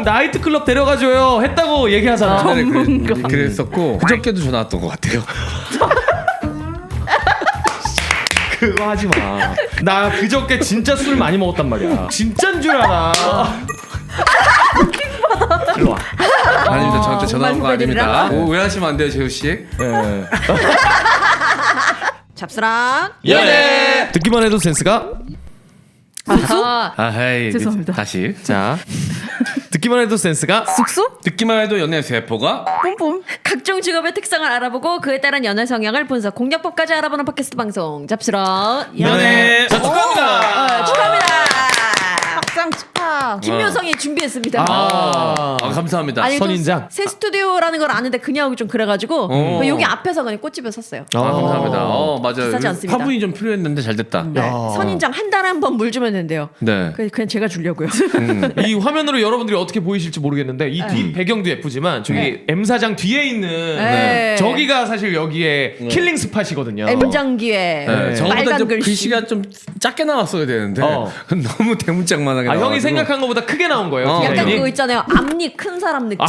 형 나이트클럽 데려가줘요 했다고 얘기하잖아. 그랬었고 그저께도 전화 왔던 것 같아요. 그거 하지 마. 나 그저께 진짜 술 많이 먹었단 말이야. 진짠 줄 알아. 일로 와. 아닙니다. 저한테 전화 온 거 아닙니다. 오해하시면 안 돼요, 재우 씨. 네. 잡스랑 예. 듣기만 해도 센스가. 아헤이. 죄송합니다. 다시. 자. 듣기만 해도 센스가. 쑥쑥? 듣기만 해도 연애 세포가 뿜뿜. 각종 직업의 특성을 알아보고 그에 따른 연애 성향을 분석 공략법까지 알아보는 팟캐스트 방송 잡스런 연애. 자, 축하합니다. 축하합니다. 박상 축하. 김효성이 준비했습니다. 감사합니다. 아니, 또 선인장. 새 스튜디오라는 걸 아는데 그냥 하기 좀 그래가지고 여기 앞에서 그냥 꽃집에 섰어요. 감사합니다. 맞아요. 비싸지 않습니다. 화분이 좀 필요했는데 잘 됐다. 네. 선인장 한 달에 한 번 물 주면 된대요. 네. 그냥 제가 주려고요. 이 화면으로 여러분들이 어떻게 보이실지 모르겠는데 이 뒤 배경도 예쁘지만 저기 M 사장 뒤에 있는 네. 저기가 사실 여기에 킬링 스팟이거든요. M장기에 네, 저보다 빨간 좀 글씨. 글씨가 좀 작게 나왔어야 되는데 너무 대문짝만하게 아, 나와가지고. 형이 생각한 것보다 크게 나온 거예요. 약간 디자인이. 그거 있잖아요. 앞니 큰 사람 느낌.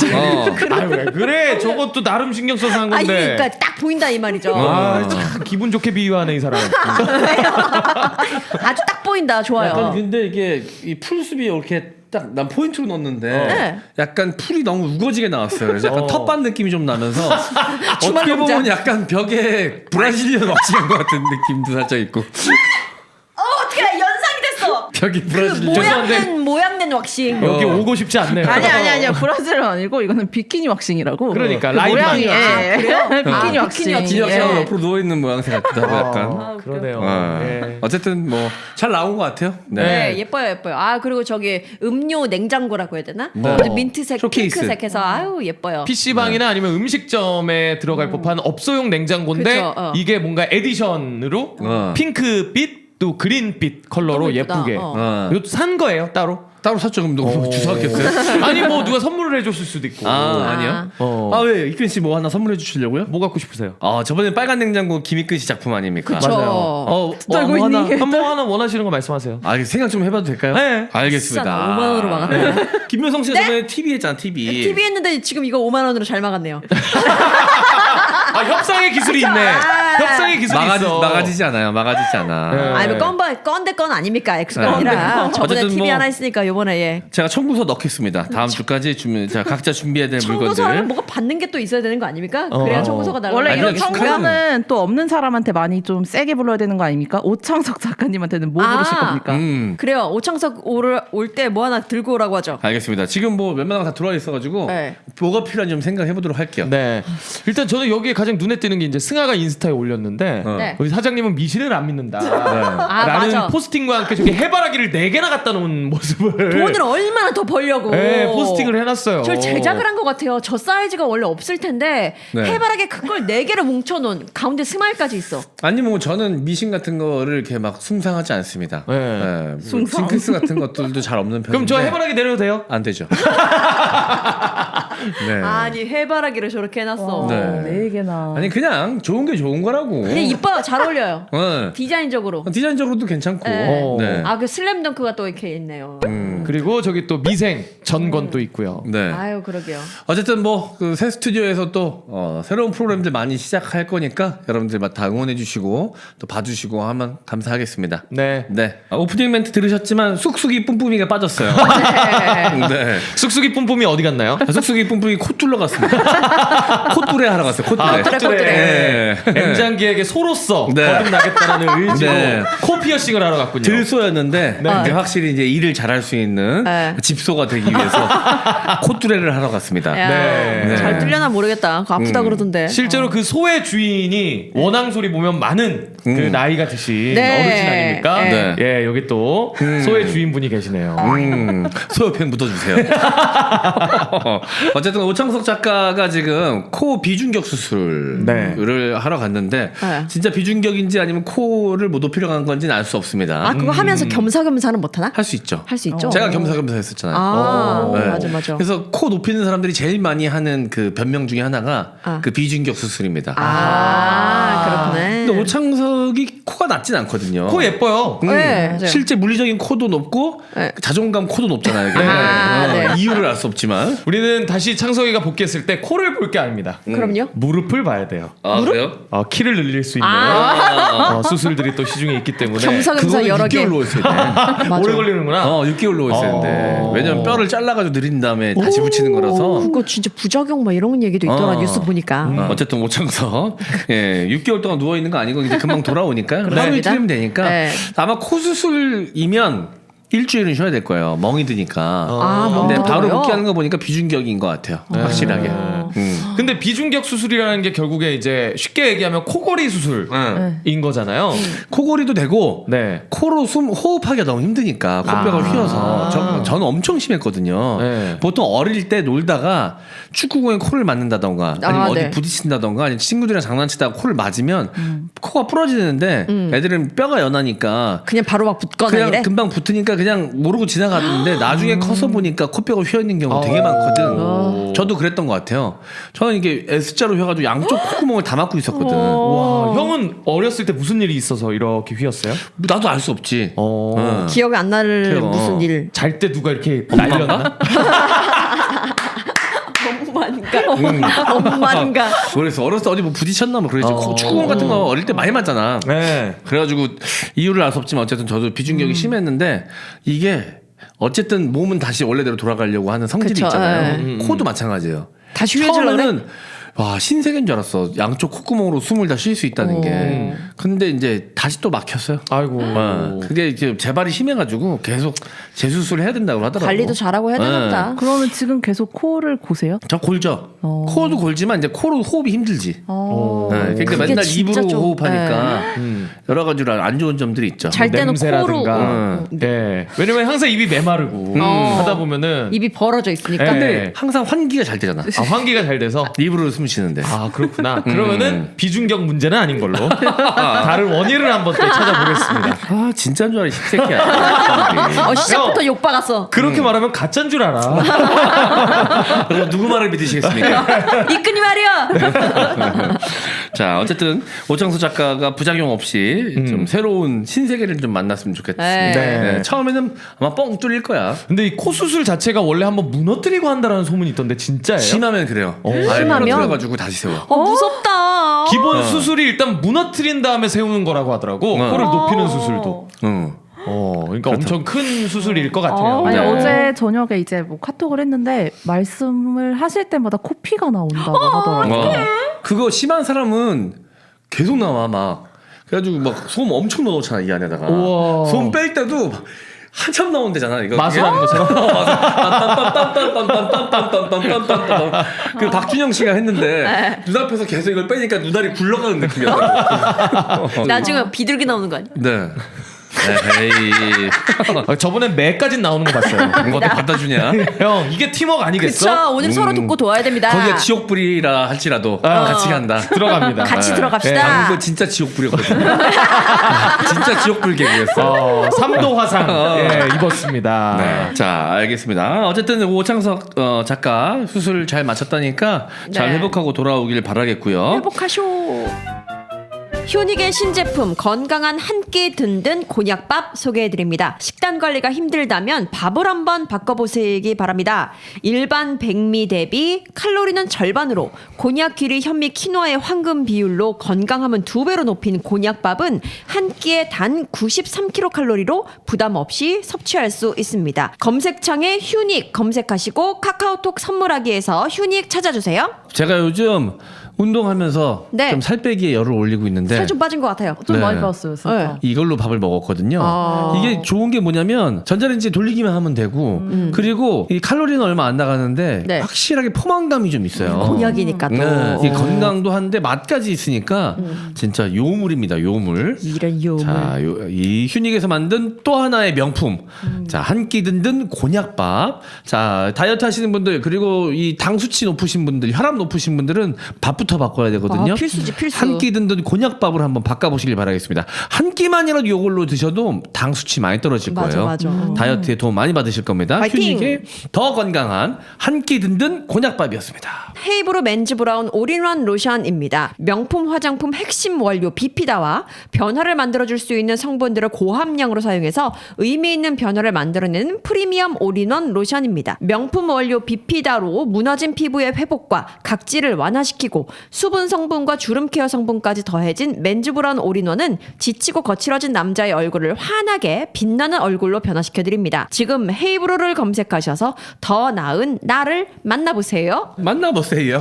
아유, 왜 그래? 저것도 나름 신경 써서 한 아니 건데. 그러니까 딱 보인다 이 말이죠. 참 기분 좋게 비유하네 이 사람. 아주 딱 보인다. 좋아요. 약간 근데 이게 이 풀숲이 이렇게 딱 난 포인트로 넣었는데 네. 약간 풀이 너무 우거지게 나왔어요. 그래서 약간 텃밭 느낌이 좀 나면서 주말 어떻게 농장. 보면 약간 벽에 브라질리언 왁싱한 것 같은 느낌도 살짝 있고 어떻게 연상이 됐어. 벽이 그 브라질리언. 모양낸 왁싱. 여기 오고 싶지 않네요. 아니야. 브라질은 아니고 이거는 비키니 왁싱이라고. 그러니까 그 라이브 모양이 아니야. 그래요? 비키니 아, 왁싱. 비키니 왁싱. 진혁씨가 예. 옆으로 누워있는 모양새 같기도 하고 약간 그러네요. 예. 어쨌든 뭐 잘 나온 것 같아요. 네, 예뻐요. 아 그리고 저기 음료 냉장고라고 해야 되나? 네. 민트색, 쇼케이스. 핑크색해서 아유 예뻐요. PC방이나 아니면 음식점에 들어갈 법한 업소용 냉장고인데 그쵸, 이게 뭔가 에디션으로 핑크빛 또 그린빛 컬러로 너무 예쁘다. 예쁘게 이것도 산 거예요 따로? 따로 샀죠. 그럼 너무 주사했겠어요? 아니 뭐 누가 선물을 해줬을 수도 있고. 아니요. 왜 이근 씨 뭐 하나 선물해 주시려고요? 뭐 갖고 싶으세요? 저번에 빨간 냉장고 김희근 씨 작품 아닙니까? 그쵸. 맞아요. 떨고 뭐 하나 있니? 한번 하나 원하시는 거 말씀하세요. 생각 좀 해봐도 될까요? 네. 알겠습니다. 비싸다. 5만 원으로 막았네. 김효성 씨가 저번에 TV 했잖아. TV. TV 했는데 지금 이거 5만 원으로 잘 막았네요. 협상의 기술이 있네. 협상의 기술이 있어. 막아지지 않아요. 막아지지 않아. 네. 아니 뭐 건대 건 아닙니까? 엑스가 네. 아니라 저번에 어쨌든 TV 뭐 하나 했으니까 요번에 예. 제가 청구서 넣겠습니다. 다음 주까지 자 각자 준비해야 될 청구서를 물건들. 뭐가 받는 게 또 있어야 되는 거 아닙니까? 그래야 청구서가 나가. 원래 이런 아니, 청구는 또 없는 사람한테 많이 좀 세게 불러야 되는 거 아닙니까? 오창석 작가님한테는 뭐 부르실 겁니까? 그래요. 오창석 올 때 뭐 하나 들고 오라고 하죠. 알겠습니다. 지금 뭐 웬만한 거 다 들어와 있어가지고 네. 뭐가 필요한지 좀 생각해 보도록 할게요. 네. 일단 저는 여기에 가장 눈에 띄는 게 이제 승아가 인스타에 올렸는데 네. 우리 사장님은 미신을 안 믿는다. 아, 라는 맞아. 포스팅과 함께 저기 해바라기를 4개나 갖다 놓은 모습을 돈을 얼마나 더 벌려고. 네, 포스팅을 해놨어요. 저를 제작을 한 것 같아요. 저 사이즈가 원래 없을 텐데 네. 해바라기 큰 걸 4개를 뭉쳐놓은 가운데 스마일까지 있어. 아니 뭐 저는 미신 같은 거를 이렇게 막 숭상하지 않습니다. 네. 뭐 징크스 같은 것들도 잘 없는 편인데. 그럼 저 해바라기 내려도 돼요? 안 되죠. 네. 아니 해바라기를 저렇게 해놨어. 네. 4개나. 아니 그냥 좋은 게 좋은 거라고. 근데 이뻐요. 잘 어울려요. 네. 디자인적으로. 디자인적으로도 괜찮고. 네. 네. 아 그 슬램덩크가 또 이렇게 있네요. 그리고 저기 또 미생 전권도 있고요. 네. 아유 그러게요. 어쨌든 뭐 그 새 스튜디오에서 또 새로운 프로그램들 많이 시작할 거니까 여러분들 다 응원해 주시고 또 봐주시고 하면 감사하겠습니다. 네. 네. 오프닝 멘트 들으셨지만 쑥쑥이 뿜뿜이가 빠졌어요. 네. 쑥쑥이 뿜뿜이 어디 갔나요? 쑥쑥이 뿜뿜이 콧둘러 갔습니다. 콧뚜레 하러 갔어요. 콧뚜레. 콧뚜레. M장기에게 소로서 네. 거듭나겠다라는 의지로 네. 코 피어싱을 하러 갔군요. 들소였는데 이제 확실히 이제 일을 잘할 수 있는 네. 집소가 되기 위해서 콧뚜레를 하러 갔습니다. 야, 네. 잘 뚫려나 모르겠다. 그거 아프다 그러던데. 실제로 그 소의 주인이 원앙 소리 보면 많은 그 나이가 드신 네. 어르신 아닙니까? 네. 예, 여기 또 소의 주인분이 계시네요. 소 옆에 묻어주세요. 어쨌든 오창석 작가가 지금 코 비중격 수술을 네. 하러 갔는데 네. 진짜 비중격인지 아니면 코를 못 높이려는 건지는 알 수 없습니다. 아 그거 하면서 겸사겸사는 못하나? 할 수 있죠. 할 수 있죠. 제가 겸사겸사 했었잖아요. 아 네. 맞아. 그래서 코 높이는 사람들이 제일 많이 하는 그 변명 중에 하나가 아. 그 비중격 수술입니다. 아 그렇구나. 근데 오창석 비중격이 코가 낮진 않거든요. 코 예뻐요. 네, 맞아요. 실제 물리적인 코도 높고 네. 자존감 코도 높잖아요. 이게. 네. 이유를 알 수 없지만. 우리는 다시 창석이가 복귀했을 때 코를 볼 게 아닙니다. 그럼요. 무릎을 봐야 돼요. 그래요? 키를 늘릴 수 있는 수술들이 또 시중에 있기 때문에 겸사겸사 그거는 여러 개. 6개월로 했어야 돼. 맞아. 오래 걸리는구나. 6개월로 했어야 되는데. 왜냐면 뼈를 잘라가지고 늘린 다음에 다시 붙이는 거라서. 그거 진짜 부작용 막 이런 얘기도 있더라 뉴스 보니까. 어쨌든 오창석 6개월 동안 누워 있는 거 아니고 이제 금방 돌아오니까요. 하루 그렇습니다. 이틀이면 되니까 네. 아마 코 수술이면 일주일은 쉬어야 될 거예요. 멍이 드니까. 근데 멍이 바로 들어요? 복귀하는 거 보니까 비중격인 것 같아요. 확실하게. 근데 비중격 수술이라는 게 결국에 이제 쉽게 얘기하면 코골이 수술인 거잖아요. 코골이도 되고 네. 코로 호흡하기가 너무 힘드니까 코뼈가 휘어서 저는 엄청 심했거든요. 네. 보통 어릴 때 놀다가 축구공에 코를 맞는다던가 아니면 어디 네. 부딪힌다던가 아니면 친구들이랑 장난치다가 코를 맞으면 코가 부러지는데 애들은 뼈가 연하니까 그냥 바로 막 붙거나 그냥 이래. 금방 붙으니까 그냥 모르고 지나갔는데 나중에 커서 보니까 코뼈가 휘어 있는 경우 되게 많거든. 저도 그랬던 것 같아요. 저는 이게 S자로 휘어가지고 양쪽 콧구멍을 다 막고 있었거든. 와, 형은 어렸을 때 무슨 일이 있어서 이렇게 휘었어요? 나도 알 수 없지. 기억이 안 나를 그래요. 무슨 일. 잘 때 누가 이렇게 날렸나? 엄마인가? 엄마인가? 그래서 어렸을 때 어디 뭐 부딪혔나 뭐 그랬지. 축구공 같은 거 어릴 때 많이 맞잖아. 네. 그래가지고 이유를 알 수 없지만 어쨌든 저도 비중격이 심했는데 이게 어쨌든 몸은 다시 원래대로 돌아가려고 하는 성질이 그쵸, 있잖아요. 코도 마찬가지예요. 다시 휘어지려고 그래? 처음에는 와 신세계인 줄 알았어. 양쪽 콧구멍으로 숨을 다 쉴 수 있다는 게. 근데 이제 다시 또 막혔어요. 아이고. 그게 이제 재발이 심해가지고 계속 재수술을 해야 된다고 하더라고. 관리도 잘하고 해야 되는다. 그러면 지금 계속 코를 고세요? 저 골죠. 코도 골지만 이제 코로 호흡이 힘들지. 그러니까 그게 맨날 진짜 입으로 좀- 호흡하니까 여러 가지로 안 좋은 점들이 있죠. 잘 때는 냄새라든가. 코로 네. 왜냐면 항상 입이 메마르고 하다 보면은 입이 벌어져 있으니까. 네. 근데 항상 환기가 잘 되잖아. 환기가 잘 돼서. 입으로 숨 쉬는데. 아 그렇구나. 그러면은 비중격 문제는 아닌 걸로 다른 원인을 한번 또 찾아보겠습니다. 아 진짜인 줄 알아 이 새끼야. 시작부터 욕 박았어. 그렇게 말하면 가짜인 줄 알아. 그럼 누구 말을 믿으시겠습니까? 이끈이 말이야. 자 어쨌든 오창수 작가가 부작용 없이 좀 새로운 신세계를 좀 만났으면 좋겠습니다. 네. 처음에는 아마 뻥 뚫릴 거야. 근데 이 코 수술 자체가 원래 한번 무너뜨리고 한다라는 소문이 있던데 진짜예요? 심하면 그래요. 아예 심하면? 무너뜨려가지고 다시 세워. 무섭다. 기본 수술이 일단 무너뜨린 다음에 세우는 거라고 하더라고. 코를 높이는 수술도. 응. 그러니까 엄청 큰 수술일 것 같아요. 아니 네. 어제 저녁에 이제 뭐 카톡을 했는데 말씀을 하실 때마다 코피가 나온다고 하더라고요. 그거 심한 사람은 계속 나와 막. 그래가지고 막 소음 엄청 넣어놓잖아 이 안에다가. 우와. 소음 뺄 때도 막 한참 나온대잖아 이거. 마술하는 것처럼. 그 박준영 씨가 했는데 눈앞에서 계속 이걸 빼니까 눈알이 굴러가는 느낌이었다고. 나중에 비둘기 나오는 거 아니야? 네. 에이. 저번에 매까지 나오는 거 봤어요. 뭐 어디 갖다 주냐? 형 이게 팀워크 아니겠어? 그쵸. 오늘 서로 돕고 도와야 됩니다. 거기가 지옥불이라 할지라도 같이 간다. 들어갑니다. 같이 네. 들어갑시다. 방금 거 진짜 지옥불이었거든요. 진짜 지옥불 개그였어. 3도 화상 입었습니다. 네. 자, 알겠습니다. 어쨌든 오창석 작가 수술 잘 마쳤다니까 잘 네. 회복하고 돌아오길 바라겠고요. 회복하쇼. 휴닉의 신제품 건강한 한 끼 든든 곤약밥 소개해드립니다. 식단 관리가 힘들다면 밥을 한번 바꿔보시기 바랍니다. 일반 백미 대비 칼로리는 절반으로 곤약, 귀리, 현미, 키노아의 황금 비율로 건강함은 2배로 높인 곤약밥은 한 끼에 단 93kcal로 부담 없이 섭취할 수 있습니다. 검색창에 휴닉 검색하시고 카카오톡 선물하기에서 휴닉 찾아주세요. 제가 요즘 운동하면서 네. 좀 살 빼기에 열을 올리고 있는데 살 좀 빠진 것 같아요. 좀 네. 많이 빠졌어요, 진짜. 네. 이걸로 밥을 먹었거든요. 이게 좋은 게 뭐냐면 전자레인지 돌리기만 하면 되고 그리고 이 칼로리는 얼마 안 나가는데 네. 확실하게 포만감이 좀 있어요. 곤약이니까 또. 네, 이 건강도 한데 맛까지 있으니까 진짜 요물입니다. 요물. 이런 요물. 자, 이 휴닉에서 만든 또 하나의 명품. 자, 한 끼 든든 곤약밥. 자, 다이어트 하시는 분들 그리고 이 당 수치 높으신 분들, 혈압 높으신 분들은 밥부터 밥부터 바꿔야 되거든요. 아, 필수지, 필수. 한 끼 든든 곤약밥을 한번 바꿔보시길 바라겠습니다. 한 끼만이라도 이걸로 드셔도 당 수치 많이 떨어질 맞아, 거예요. 맞아. 다이어트에 도움 많이 받으실 겁니다. 파이팅! 휴닉의 더 건강한 한 끼 든든 곤약밥이었습니다. 헤이브로 맨즈 브라운 올인원 로션입니다. 명품 화장품 핵심 원료 비피다와 변화를 만들어줄 수 있는 성분들을 고함량으로 사용해서 의미 있는 변화를 만들어내는 프리미엄 올인원 로션입니다. 명품 원료 비피다로 무너진 피부의 회복과 각질을 완화시키고 수분 성분과 주름 케어 성분까지 더해진 맨즈 브라운 올인원은 지치고 거칠어진 남자의 얼굴을 환하게 빛나는 얼굴로 변화시켜드립니다. 지금 헤이브로를 검색하셔서 더 나은 나를 만나보세요. 만나보세요.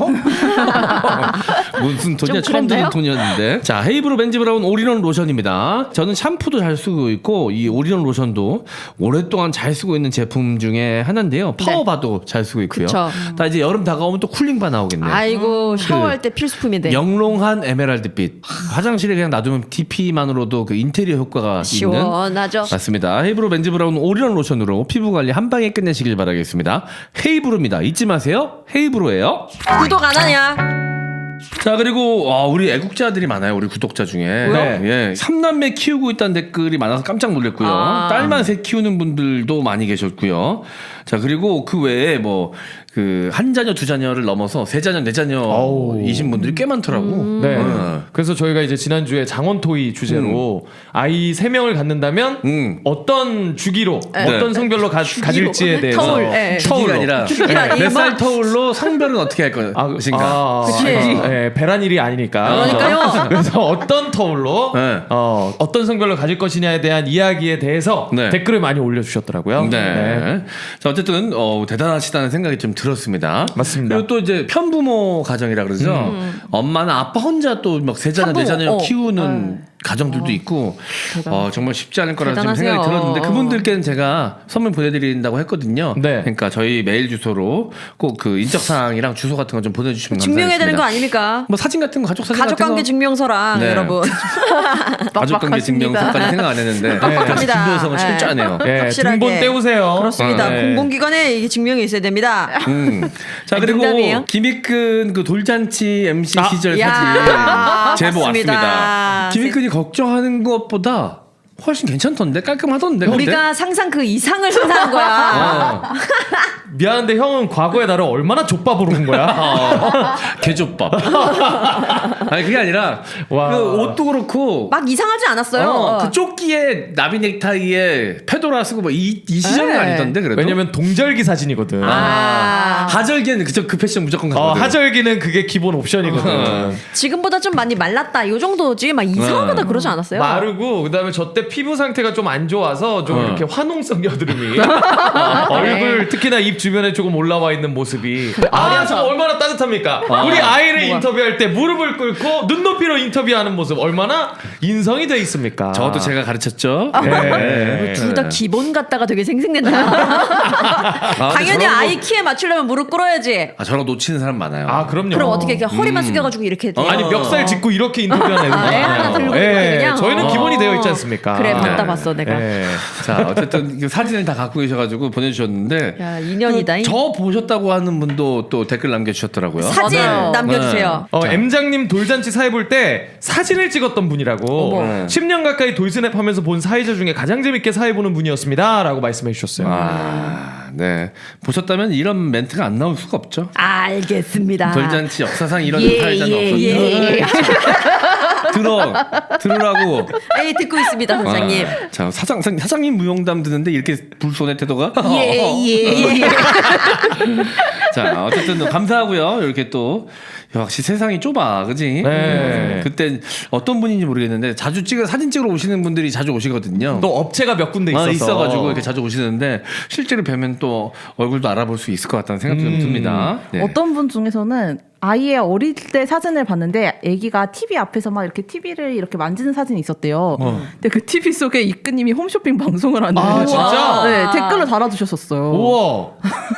무슨 돈이야? 좀 처음 듣는 그랬나요? 돈이었는데. 자, 헤이브로 맨즈 브라운 올인원 로션입니다. 저는 샴푸도 잘 쓰고 있고 이 올인원 로션도 오랫동안 잘 쓰고 있는 제품 중에 하나인데요. 파워바도 잘 쓰고 있고요. 그쵸. 다 이제 여름 다가오면 또 쿨링바 나오겠네요. 아이고 샤워할 때 필수품인데. 영롱한 에메랄드빛. 화장실에 그냥 놔두면 DP만으로도 그 인테리어 효과가 있는. 시원하죠. 맞습니다. 헤이브로 맨즈 브라운 올인원 로션으로 피부 관리 한 방에 끝내시길 바라겠습니다. 헤이브로입니다. 잊지 마세요. 헤이브로예요. 구독 안 하냐? 자, 그리고 우리 애국자들이 많아요. 우리 구독자 중에. 네. 예. 3남매 키우고 있다는 댓글이 많아서 깜짝 놀랐고요. 아. 딸만 셋 키우는 분들도 많이 계셨고요. 자, 그리고 그 외에 뭐 그 한 자녀 두 자녀를 넘어서 세 자녀 네 자녀이신 분들이 꽤 많더라고. 네. 그래서 저희가 이제 지난주에 장원토이 주제로 아이 3명을 갖는다면 어떤 주기로 어떤 성별로 가질지에 대해서 터울, 예. 터울이 아니라 주기라니, 몇 살 뭐. 터울로 성별은 어떻게 할 것인가. 그치. 배란 일이 아니니까. 그러니까요. 그래서 어떤 터울로 네. 어떤 성별로 가질 것이냐에 대한 이야기에 대해서 네. 댓글을 많이 올려주셨더라고요. 네. 자, 어쨌든 대단하시다는 생각이 좀 들었습니다. 맞습니다. 그리고 또 이제 편부모 가정이라 그러죠. 엄마나 아빠 혼자 또 막 세 자녀 네 편부모. 자녀 키우는 가정들도 있고 정말 쉽지 않을 거라는 좀 대단하세요. 생각이 들었는데 그분들께는 제가 선물 보내드린다고 했거든요. 네. 그러니까 저희 메일 주소로 꼭 그 인적사항이랑 주소 같은 거 좀 보내주시면 증명해야 되는 거 감사하겠습니다. 아닙니까? 뭐 사진 같은 거 가족 사진 가족관계 같은 거 증명서랑 네. 여러분. 가족관계 증명서까지 생각 안 했는데 빡빡합니다. 김보성은 네. 철저하네요. 예, 확실하게. 등본 떼우세요. 그렇습니다. 네. 공공기관에 이게 증명이 있어야 됩니다. 자, 아니, 그리고 농담이에요? 김익근 그 돌잔치 MC 시절 야, 사진 제보 맞습니다. 왔습니다. 김익근이 걱정하는 것보다 훨씬 괜찮던데 깔끔하던데. 우리가 상상 그 이상을 상상한 거야. 미안한데 형은 과거에 나를 얼마나 족밥으로 본 거야? 개조밥. 아니 그게 아니라 와. 그 옷도 그렇고 막 이상하지 않았어요. 그 조끼에 나비 넥타이에 페도라 쓰고 뭐 이 시절은 네. 아니던데 그래도. 왜냐면 동절기 사진이거든. 하절기에는 그 패션 무조건 가거든. 하절기는 그게 기본 옵션이거든. 지금보다 좀 많이 말랐다. 요 정도지. 막 이상하다 그러지 않았어요? 마르고 그다음에 저 때 피부 상태가 좀 안 좋아서 좀 이렇게 화농성 여드름이 얼굴 특히나 입 주변에 조금 올라와 있는 모습이 저 얼마나 따뜻합니까? 우리 아이를 인터뷰할 때 무릎을 꿇고 눈높이로 인터뷰하는 모습 얼마나 인성이 돼 있습니까? 저도 제가 가르쳤죠. 네. 둘 다 기본 같다가 되게 생생낸다. 당연히 저런 아이 키에 맞추려면 무릎 꿇어야지. 저랑 놓치는 사람 많아요. 아 그럼요. 그럼 어떻게 이렇게 허리만 숙여가지고 이렇게 돼요? 아니 멱살 짚고 이렇게 인터뷰하는 애들 애 하나 많아요. 들고 예, 그냥. 저희는 기본이 되어 있지 않습니까? 그래 봤어 내가. 예. 자, 어쨌든 이 사진을 다 갖고 계셔가지고 보내주셨는데. 야 인연이다. 저 보셨다고 하는 분도 또 댓글 남겨주셨더라고요. 사진 맞아요. 남겨주세요. M장님 돌잔치 사회 볼 때 사진을 찍었던 분이라고 어머. 10년 가까이 돌스냅 하면서 본 사회자 중에 가장 재밌게 사회 보는 분이었습니다 라고 말씀해 주셨어요. 네. 보셨다면 이런 멘트가 안 나올 수가 없죠. 알겠습니다. 돌잔치 역사상 이런 예, 사회자는 예, 없었죠. 들으라고. 에이 듣고 있습니다 선생님. 자, 사장님 무용담 듣는데 이렇게 불손의 태도가. 예예. 자, 어쨌든 감사하고요. 이렇게 또 역시 세상이 좁아, 그지? 네. 그때 어떤 분인지 모르겠는데 자주 사진 찍으러 오시는 분들이 자주 오시거든요. 또 업체가 몇 군데 있어서 있어가지고 이렇게 자주 오시는데 실제로 뵈면 또 얼굴도 알아볼 수 있을 것 같다는 생각도 좀 듭니다. 네. 어떤 분 중에서는 아이의 어릴 때 사진을 봤는데 아기가 TV 앞에서 막 이렇게 TV를 이렇게 만지는 사진이 있었대요. 근데 그 TV 속에 이끄님이 홈쇼핑 방송을 하는 아, 진짜? 네, 댓글로 달아주셨었어요. 우와.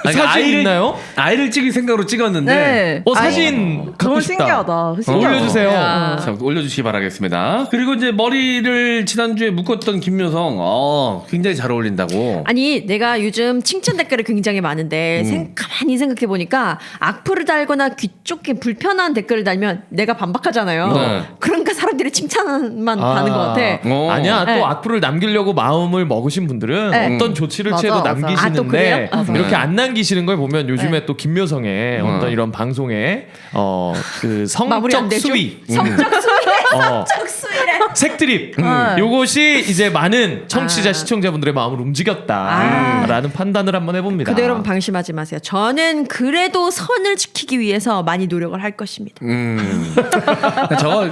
아니, 사진 있나요? 아이를 찍을 생각으로 찍었는데. 네. 사진 갖고 너무 싶다. 신기하다. 올려주세요. 자, 올려주시기 바라겠습니다. 그리고 이제 머리를 지난주에 묶었던 김효성, 굉장히 잘 어울린다고. 아니 내가 요즘 칭찬 댓글이 굉장히 많은데 가만히 가만히 생각해 보니까 악플을 달거나 귀 쫓기 불편한 댓글을 달면 내가 반박하잖아요. 네. 그러니까 사람들이 칭찬만 받는 것 같아. 아니야. 네. 또 악플을 남기려고 마음을 먹으신 분들은 네. 어떤 조치를 맞아, 취해도 맞아. 아, 또 남기시는데 그래요? 이렇게 안 남기시는 걸 보면 요즘에 네. 또 김묘성의 어떤 이런 방송에 그 마무리 안 성적 되죠? 수위, 성적 수위래. 어. 성적 수위래. 색드립 음. 요것이 이제 많은 청취자 아. 시청자분들의 마음을 움직였다라는 판단을 한번 해봅니다. 그대로 여러분 방심하지 마세요. 저는 그래도 선을 지키기 위해서 많이 노력을 할 것입니다. 저거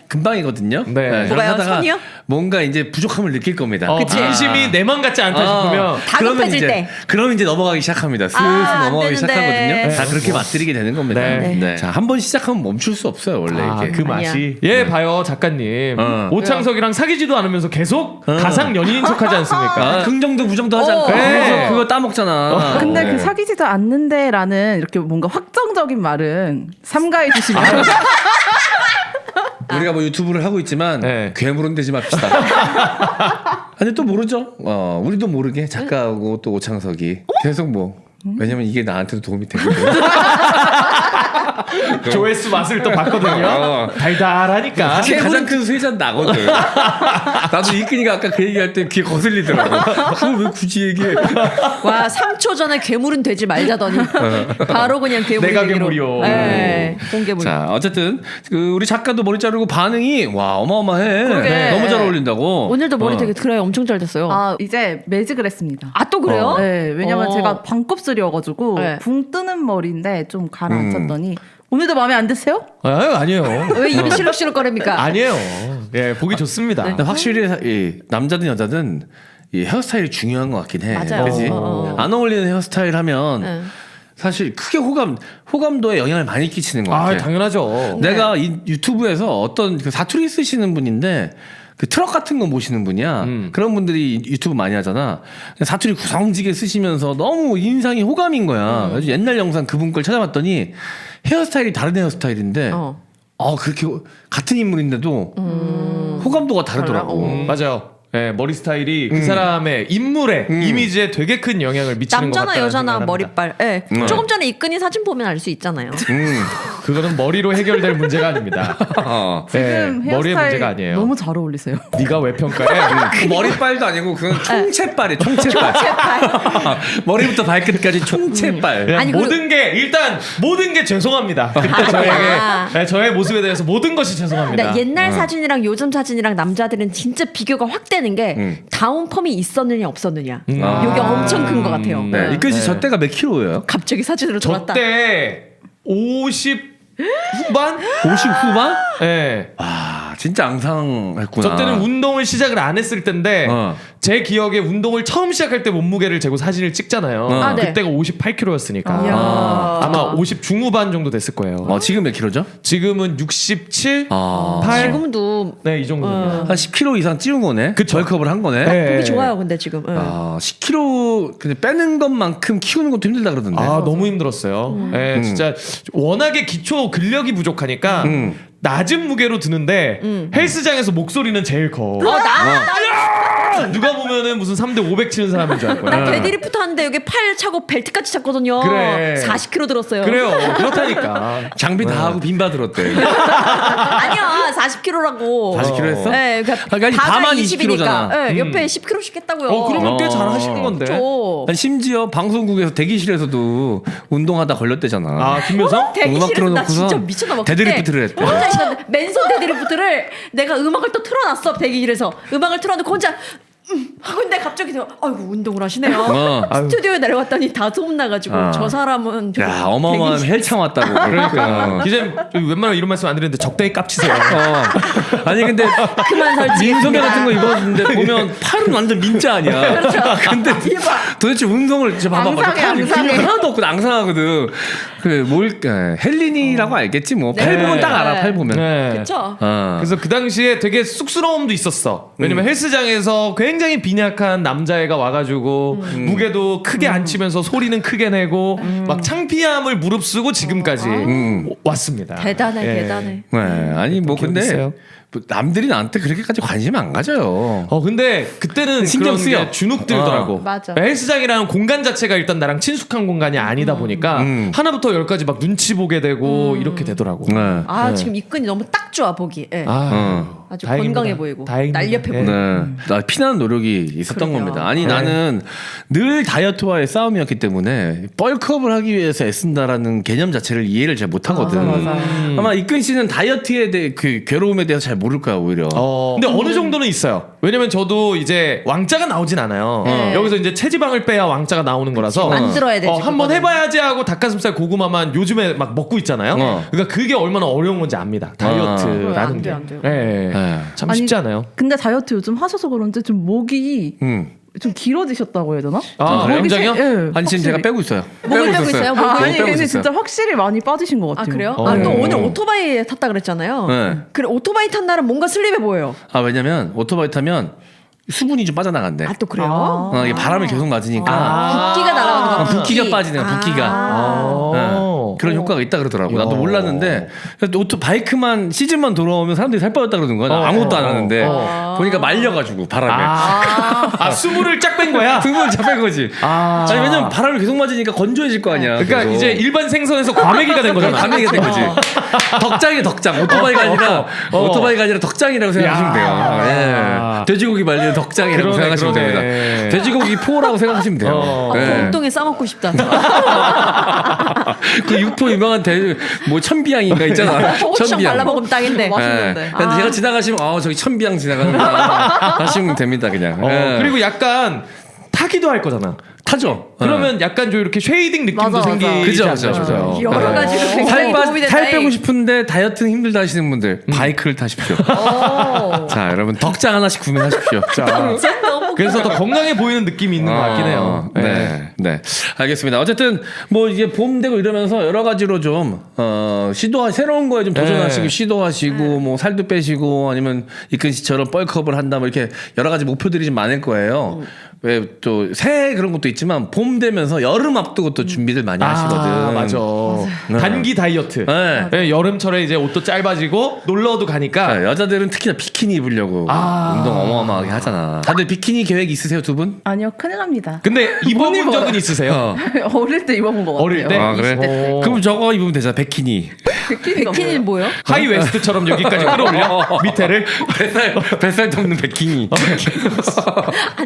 금방이거든요. 네. 그렇게 뭐가요? 하다가 선이요? 뭔가 이제 부족함을 느낄 겁니다. 그치. 진심이 내 맘 같지 않다 싶으면 다급해질 때. 그럼 이제 넘어가기 시작합니다. 슬슬 안 넘어가기 되는데. 시작하거든요. 다 그렇게 맛들이게 되는 겁니다. 네. 자, 한 번 시작하면 멈출 수 없어요, 원래 이게. 그 맛이 예 봐요 작가님 오창석이랑 사귀지도 않으면서 계속 가상 연인인 척하지 않습니까? 아, 긍정도 부정도 하지 않고 네. 그거 따먹잖아. 근데 네. 그 사귀지도 않는데라는 이렇게 뭔가 확정적인 말은 삼가해 주시면 우리가 뭐 유튜브를 하고 있지만 네. 괴물은 되지 맙시다. 아니 또 모르죠. 우리도 모르게 작가하고 또 오창석이 계속 뭐 왜냐면 이게 나한테도 도움이 되거든요. 조회수 맛을 또 봤거든요. 달달하니까. 사실 가장 큰 수혜자는 나거든. 나도 이끈이가 아까 그 얘기할 때 귀에 거슬리더라고. 그걸 왜 굳이 얘기해? 와 3초 전에 괴물은 되지 말자더니 바로 그냥 괴물 내가 얘기로. 괴물이요. 네, 공괴물. 자 어쨌든 그 우리 작가도 머리 자르고 반응이 와 어마어마해. 그러게. 너무 잘 어울린다고. 오늘도 머리 되게 그래 엄청 잘 됐어요. 아 이제 매직을 했습니다. 아 또 그래요? 네, 왜냐면 어. 제가 반곱슬이어가지고 네. 붕 뜨는 머리인데 좀 가라앉혔더니 오늘도 마음에 안 드세요? 아니에요. 왜 입이 실룩실룩거립니까? 아니에요. 예 보기 좋습니다. 근데 확실히 이 남자든 여자든 이 헤어스타일이 중요한 것 같긴 해. 맞아요. 그지? 어. 안 어울리는 헤어스타일 하면 네. 사실 크게 호감도에 영향을 많이 끼치는 것 같아. 아 당연하죠. 내가 이 유튜브에서 어떤 그 사투리 쓰시는 분인데 그 트럭 같은 거 모시는 분이야. 그런 분들이 유튜브 많이 하잖아. 사투리 구성지게 쓰시면서 너무 인상이 호감인 거야. 그래서 옛날 영상 그분 걸 찾아봤더니 헤어스타일이 다른 헤어스타일인데 그렇게 같은 인물인데도 호감도가 다르더라고. 맞아요. 예, 머리 스타일이 그 사람의 인물의 이미지에 되게 큰 영향을 미치는 것 남자나 같다는 여자나 생각을 머리빨. 예. 조금 전에 이끈이 사진 보면 알 수 있잖아요. 그거는 머리로 해결될 문제가 아닙니다. 예, 지금 머리의 헤어스타일 문제가 아니에요. 너무 잘 어울리세요. 네가 왜 평가해? 그 머리빨도 아니고 그건 총채빨이야. 총채빨. 머리부터 발끝까지 총채빨. 그냥 아니, 그리고- 모든 게 일단 모든 게 죄송합니다. 그때 저에게 저의 모습에 대해서 모든 것이 죄송합니다. 근데 옛날 사진이랑 요즘 사진이랑 남자들은 진짜 비교가 확 되는 게 다운펌이 있었느냐 없었느냐. 이게 엄청 큰 것 같아요. 네. 이끈 씨저 때가 몇 킬로예요? 갑자기 사진으로 돌았다. 저때 50 후반? 50 후반? 예. 아 진짜 앙상했구나. 저 때는 운동을 시작을 안 했을 때인데 제 기억에 운동을 처음 시작할 때 몸무게를 재고 사진을 찍잖아요. 아, 네. 그때가 58kg였으니까 이야. 아마 50 중후반 정도 됐을 거예요. 지금 몇 킬로죠? 지금은 67, 8, 지금도 네, 이 정도입니다. 한 10킬로 이상 찌운 거네. 그쵸. 벌크업을 한 거네. 네. 보기 좋아요. 근데 지금. 예. 10킬로 근데 빼는 것만큼 키우는 것도 힘들다 그러던데. 너무 힘들었어요. 예, 진짜 워낙에 기초 근력이 부족하니까 낮은 무게로 드는데 헬스장에서 목소리는 제일 커. 누가 보면은 무슨 3대 500 치는 사람인 줄 알 거야. 나 데드리프트 하는데 여기 팔 차고 벨트까지 찼거든요. 그래. 40kg 들었어요. 그래요. 그렇다니까. 장비 다 하고 빈바 들었대. 아니야, 40kg라고. 40kg 했어? 네, 그러니까 다만 20kg 잖아. 네, 옆에 10kg씩 했다고요. 그러면 꽤 잘하시는 건데. 저 심지어 방송국에서 대기실에서도 운동하다 걸렸대잖아. 김효성? 음악 대기실에서 나 틀어놓고서 진짜 미쳤나 봐. 데드리프트를 했대. 혼자 있었는데 맨손 데드리프트를 내가 음악을 또 틀어놨어 대기실에서 음악을 틀어놓고 혼자 하고 있는데 갑자기 내가 아이고 운동을 하시네요. 스튜디오에 내려왔더니 다 소문나가지고 저 사람은 야 어마어마한 대기실- 헬창 왔다고. 그러니까. 기자님, 웬만하면 이런 말씀 안 드리는데 적당히 깝치세요. 아니 근데 그만 설치. 민소매 같은 거 입었는데 보면 팔은 완전 민자 아니야. 근데 도대체 운동을 진짜 봐봐. 앙상해, 팔이 앙상해. 근육 하나도 없고 앙상하거든. 헬린이라고 알겠지 뭐. 팔 보면 딱 알아. 팔 보면. 네. 그렇죠. 그래서 그 당시에 되게 쑥스러움도 있었어. 왜냐면 헬스장에서 굉장히 빈약한 남자애가 와가지고 무게도 크게 안 치면서 소리는 크게 내고 막 창피함을 무릅쓰고 지금까지 왔습니다. 대단해 예. 대단해. 네. 아니 뭐 기억이 근데 있어요. 남들이 나한테 그렇게까지 관심 안 가져요. 근데 그때는 신경 그런 쓰여. 게 주눅 들더라고. 맞아. 헬스장이라는 공간 자체가 일단 나랑 친숙한 공간이 아니다 보니까 하나부터 열까지 막 눈치 보게 되고 이렇게 되더라고. 네. 아 지금 입근이 너무 딱 좋아 보기. 예. 아주 다행입니다. 건강해 보이고 다행입니다. 날렵해 예. 보이고. 네. 나 피나는 노력이 있었던 그러게요. 겁니다. 아니 네. 나는 늘 다이어트와의 싸움이었기 때문에 뻘컵을 하기 위해서 애쓴다라는 개념 자체를 이해를 잘 못하거든. 맞아. 아마 이근 씨는 다이어트에 대해 그 괴로움에 대해서 잘 모를 거야 오히려. 근데 어느 정도는 있어요. 왜냐면 저도 이제 왕자가 나오진 않아요. 네. 여기서 이제 체지방을 빼야 왕자가 나오는 거라서 만들어야 되지. 한번 그거는. 해봐야지 하고 닭가슴살 고구마만 요즘에 막 먹고 있잖아요. 그러니까 그게 얼마나 어려운 건지 압니다. 다이어트라는 안 게. 돼요, 안 돼요. 예. 네. 참 아니, 쉽지 않아요. 근데 다이어트 요즘 하셔서 그런지 좀 목이 좀 길어지셨다고 해야 되나? 아, 좀 목이 굉장히요? 예, 아니 지금 제가 확실히. 빼고 있어요. 목을 빼고 있어요? 목을? 아니 빼고 근데 있었어요. 진짜 확실히 많이 빠지신 것 아 같아요. 그래요? 어. 아 또 오늘 오토바이 탔다 그랬잖아요. 네. 그래 오토바이 탄 날은 뭔가 슬림해 보여요. 아 왜냐면 오토바이 타면 수분이 좀 빠져나간대. 아 또 그래요? 이게 바람을 계속 맞으니까 붓기가 날아가는 거. 붓기가 빠지네요. 붓기가. 아. 네. 그런 효과가 있다 그러더라고. 나도 야. 몰랐는데 바이크만 시즌만 돌아오면 사람들이 살 빠졌다 그러는 거야. 나 아무것도 안 하는데 보니까 말려가지고 바람에. 수분을 쫙 뺀 거야. 수분을 잡은 거지. 아니 왜냐면 바람을 계속 맞으니까 건조해질 거 아니야. 그러니까 계속. 이제 일반 생선에서 과메기가 된 거잖아. 감기가 된 거지. 덕장이 덕장. 오토바이가 아니라 오토바이가 아니라 덕장이라고 생각하시면 돼요. 예. 돼지고기 말리는 덕장이라고 그러네, 생각하시면 그러네. 됩니다. 돼지고기 포라고 생각하시면 돼요. 예. 봉동에 싸먹고 싶다. 그 육포 유명한 뭐 천비향인가 있잖아. 호창 발라먹으면 딱인데. 맛있는데. 근데 제가 지나가시면 저기 천비향 지나가는구나 하시면 됩니다 그냥. 예. 그리고 약간 타기도 할 거잖아. 타죠. 그러면 약간 좀 이렇게 쉐이딩 느낌도 맞아, 맞아. 생기지 그죠, 않나요? 그죠, 그죠. 여러 네. 가지로 굉장히 도움이 된다. 살 빼고 싶은데 다이어트는 힘들다 하시는 분들 바이크를 타십시오. 자 여러분 덕장 하나씩 구매하십시오. 자. 그래서 더 건강해 보이는 느낌이 있는 것 같긴 해요. 네, 알겠습니다. 어쨌든 뭐 이게 봄 되고 이러면서 여러 가지로 좀 새로운 거에 좀 도전하시고 시도하시고 뭐 살도 빼시고 아니면 이근 씨처럼 뻘컵을 한다 뭐 이렇게 여러 가지 목표들이 좀 많을 거예요. 왜 또 새해 그런 것도 있지만 봄 되면서 여름 앞두고 또 준비들 많이 하시거든. 맞아. 단기 다이어트. 네. 네, 여름철에 이제 옷도 짧아지고 놀러도 가니까. 자, 여자들은 특히나 비키니 입으려고 운동 어마어마하게 하잖아. 다들 비키니 계획 있으세요 두 분? 아니요 큰일 납니다. 근데 입어본 입어요. 적은 있으세요? 어릴 때 입어본 것 같아요. 어릴 때? 아 그래? 20대 때. 그럼 저거 입으면 되잖아 비키니. 비키니는 뭐예요? 하이 웨스트처럼 여기까지 끌어올려 밑에를. 뱃살 덮는 비키니. 아,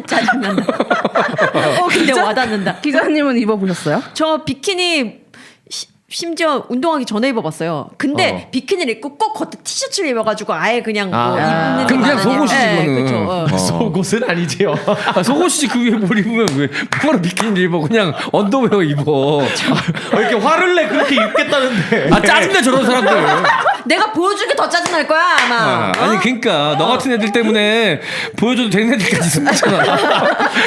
짜증난다. 근데 진짜? 와닿는다. 기자님은 입어보셨어요? 저 비키니 심지어 운동하기 전에 입어봤어요. 근데 비키니를 입고 꼭 겉에 티셔츠를 입어가지고 아예 그냥 뭐 입는 그럼 그냥 게 속옷이지, 아니라. 그거는. 그쵸. 속옷은 아니지요. 속옷이지 그 위에 뭘 입으면 왜 바로 비키니 입어 그냥 언더웨어 입어. 이렇게 화를 내 그렇게 입겠다는데. 짜증나 저런 사람들. 내가 보여주게 더 짜증날 거야 아마. 아니 그러니까 너 같은 애들 때문에 보여줘도 되는 애들까지 숨잖아.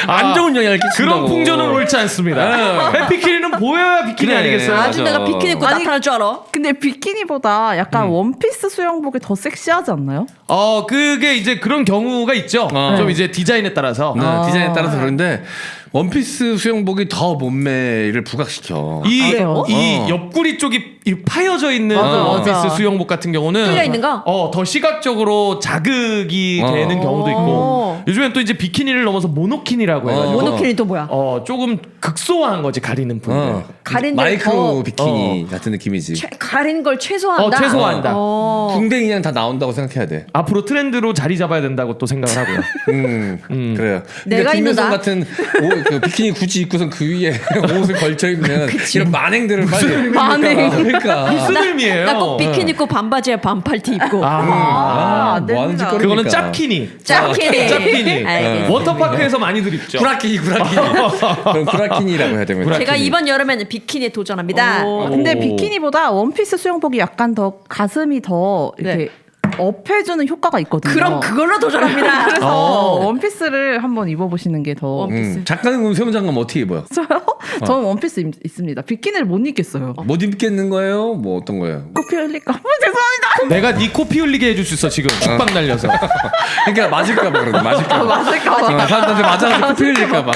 안 좋은 영향을 끼친다고. 그런 풍조는 옳지 않습니다. 비키니는 보여야 비키니 그래. 아니겠어요? 아주 맞아. 내가 비키니 입고 아니, 나타날 줄 알아. 근데 비키니보다 약간 원피스 수영복이 더 섹시하지 않나요? 그게 이제 그런 경우가 있죠. 좀 이제 디자인에 따라서. 디자인에 따라서 그런데 원피스 수영복이 더 몸매를 부각시켜. 그래요? 이 옆구리 쪽이 파여져 있는 맞아, 원피스 맞아. 수영복 같은 경우는 뚫려 있는 거? 더 시각적으로 자극이 되는 경우도 있고 요즘엔 또 이제 비키니를 넘어서 모노키니라고 해가지고 모노키니 또 뭐야? 조금 극소화한 거지 가리는 부분. 가린 걸 마이크로 더 비키니 같은 느낌이지. 가린 걸 최소화한다. 최소화한다. 궁뎅이 그냥 다 나온다고 생각해야 돼. 앞으로 트렌드로 자리 잡아야 된다고 또 생각을 하고요. 그래요. 내가 그러니까 김효성 입는다? 같은 그 비키니 굳이 입고선 그 위에 옷을 걸쳐 입는 이런 만행들을 빨리. 만행. 그러니까. 무슨 의미예요? 나 꼭 비키니 입고 반바지에 반팔티 입고. 안 뭐 하는 됩니다. 짓거리니까. 그거는 짭키니. 짭키니. 짭키니. 알겠습니다. 워터파크에서 많이들 입죠. 구라키니. 그럼 구라키니라고 해야 되면. 제가 이번 여름에는 비키니에 도전합니다. 근데 비키니보다 원피스 수영복이 약간 더 가슴이 더 이렇게 업해주는 효과가 있거든요. 그럼 그걸로 도전합니다. 그래서 원피스를 한번 입어보시는 게 더. 원피스. 작가는 그럼 세훈장관 어떻게 입어요? 저요? 저는 원피스 있습니다. 비키니를 못 입겠어요. 못 입겠는 거예요? 뭐 어떤 거예요? 코피 흘릴까? 죄송합니다. 내가 네 코 피 흘리게 해줄 수 있어 지금 축박 날려서. 그러니까 맞을까봐 그러네. 맞을까봐. 맞을까? 사람들한테 맞아가지고 코피 흘릴까봐.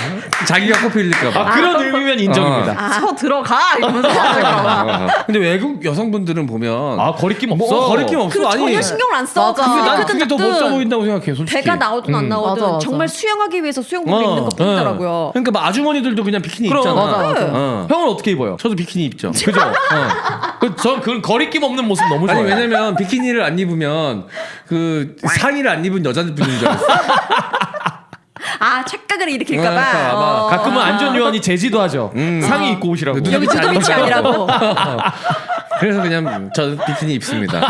자기가 코피 흘릴까봐. 그런 의미면 인정입니다. 저 들어가 이러면서 맞을까 봐. 근데 외국 여성분들은 보면 거리낌 없어. 거리낌 없어. 그거 전혀 아니 신경 신경을 안 써. 맞아. 근데 난 크든 그게 더 작든 멋져 보인다고 생각해, 솔직히. 배가 나오든 안 나오든 맞아, 맞아. 정말 수영하기 위해서 수영복을 입는 것 뿐이더라고요. 그러니까 막 아주머니들도 그냥 비키니 그럼, 입잖아. 맞아, 맞아. 형은 어떻게 입어요? 저도 비키니 입죠. 그죠? 전 그런 거리낌 없는 모습 너무 아니 좋아요. 왜냐면 비키니를 안 입으면 그 상의를 안 입은 여자분인 줄 알았어. 아 착각을 일으킬까봐. 그럴까봐. 가끔은 안전요원이 제지도 하죠. 상의 입고 오시라고. 눈- 여기 누드 비치 아니라고. 그래서 그냥 저 비키니 입습니다.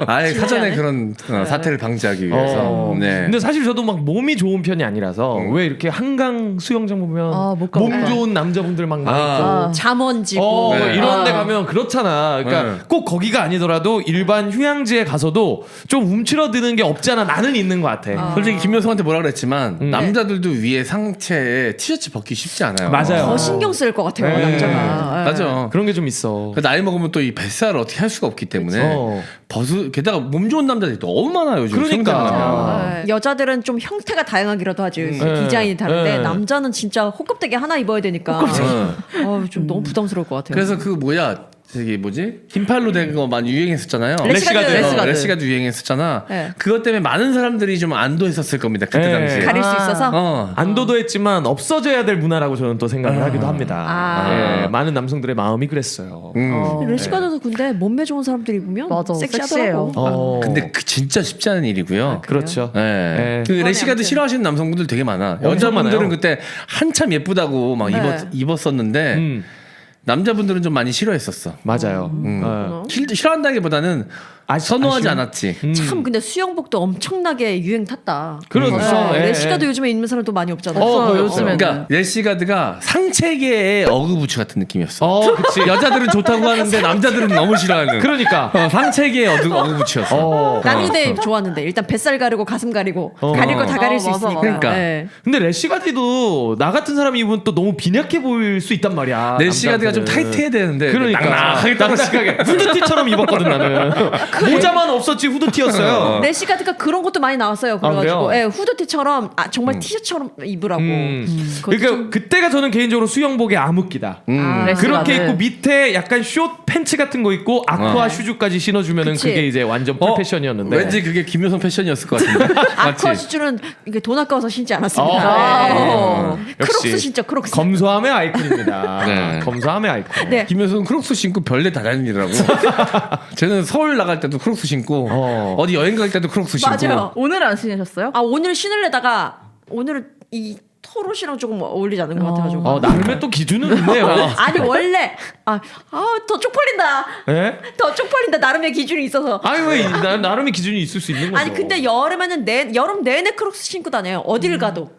아예 사전에 그런 사태를 방지하기 위해서. 네. 근데 사실 저도 막 몸이 좋은 편이 아니라서 왜 이렇게 한강 수영장 보면 아, 못 몸 가봐요. 좋은 남자분들 막 많고 아. 잠원지고. 네. 이런 데 가면 그렇잖아. 그러니까 네. 꼭 거기가 아니더라도 일반 휴양지에 가서도 좀 움츠러드는 게 없잖아. 나는 있는 것 같아. 솔직히 김효성한테 뭐라 그랬지만 남자들도 위에 상체에 티셔츠 벗기 쉽지 않아요. 맞아요. 더 신경 쓸 것 같아요 네. 남자가. 맞아. 그런 게 좀 있어. 그 나이 먹으면 또 이 뱃살을 어떻게 할 수가 없기 때문에 그쵸. 게다가 몸 좋은 남자들이 너무 많아요 요즘. 그러니까. 수영장 가면. 네. 여자들은 좀 형태가 다양하기라도 하지 네. 디자인이 다른데 네. 남자는 진짜 호껍데기 하나 입어야 되니까 좀 너무 부담스러울 것 같아요. 그래서 그 뭐야 저기 뭐지 긴팔로 된 거 많이 유행했었잖아요. 래시가드. 래시가드 유행했었잖아. 네. 그것 때문에 많은 사람들이 좀 안도했었을 겁니다 그때 네. 당시에. 가릴 수 있어서. 안도도했지만 없어져야 될 문화라고 저는 또 생각을 하기도 합니다. 아. 예, 많은 남성들의 마음이 그랬어요. 래시가드도 근데 몸매 좋은 사람들이 입으면 맞아, 섹시하더라고. 어. 근데 그 진짜 쉽지 않은 일이고요. 그렇죠. 네. 네. 그 래시가드 아무튼. 싫어하시는 남성분들 되게 많아. 엄청 여자분들은 많아요. 그때 한참 예쁘다고 막 네. 입었었는데 남자분들은 좀 많이 싫어했었어. 맞아요. 싫어한다기보다는 선호하지 아쉬움? 않았지. 참 근데 수영복도 엄청나게 유행 탔다. 그렇죠. 예, 래시가드 예. 요즘에 입는 사람도 많이 없잖아요. 거의 요즘에는. 그러니까 래시가드가 상체계의 어그부츠 같은 느낌이었어. 그치. 여자들은 좋다고 하는데 남자들은 너무 싫어하는. 그러니까. 상체계의 어그부츠였어. 남이대 좋았는데 일단 뱃살 가리고 가슴 가리고 가릴 거 다 가릴 수 맞아, 있으니까. 그러니까. 네. 근데 래시가드도 나 같은 사람이 입으면 또 너무 빈약해 보일 수 있단 말이야. 래시가드가 좀 남자들은. 타이트해야 되는데. 그러니까 딱딱하게 후드티처럼 입었거든 나는. 모자만 없었지 후드티였어요. 래시가드가 그런 것도 많이 나왔어요. 그래가지고 그래요? 예, 후드티처럼 정말 티셔츠처럼 입으라고. 그것도 그러니까 좀- 그때가 저는 개인적으로 수영복의 암흑기다. 래시가드. 그렇게 입고 밑에 약간 숏 팬츠 같은 거 입고 아쿠아 슈즈까지 신어주면은 그치. 그게 이제 완전 풀 패션이었는데. 왠지 그게 김효성 패션이었을 것 같은데. 아쿠아 맞지? 슈즈는 이게 돈 아까워서 신지 않았습니다. 크록스 역시 신죠 크록스. 검소함의 아이콘입니다. 네. 검소함의 아이콘. 네. 김효성 크록스 신고 별내 다 다니더라고. 쟤는 서울 나갈 때도 크록스 신고 어디 여행 갈 때도 크록스 신고. 맞아요. 오늘 안 신으셨어요? 아 오늘 신을래다가 오늘은 이 토롯이랑 조금 어울리지 않은 것 같아가지고. 나름의 또 기준은 있네요. 아니 원래 더 쪽팔린다. 예? 더 쪽팔린다. 나름의 기준이 있어서. 아니 왜 나름의 기준이 있을 수 있는 거죠. 아니 근데 여름에는 여름 내내 크록스 신고 다녀요. 어딜 가도.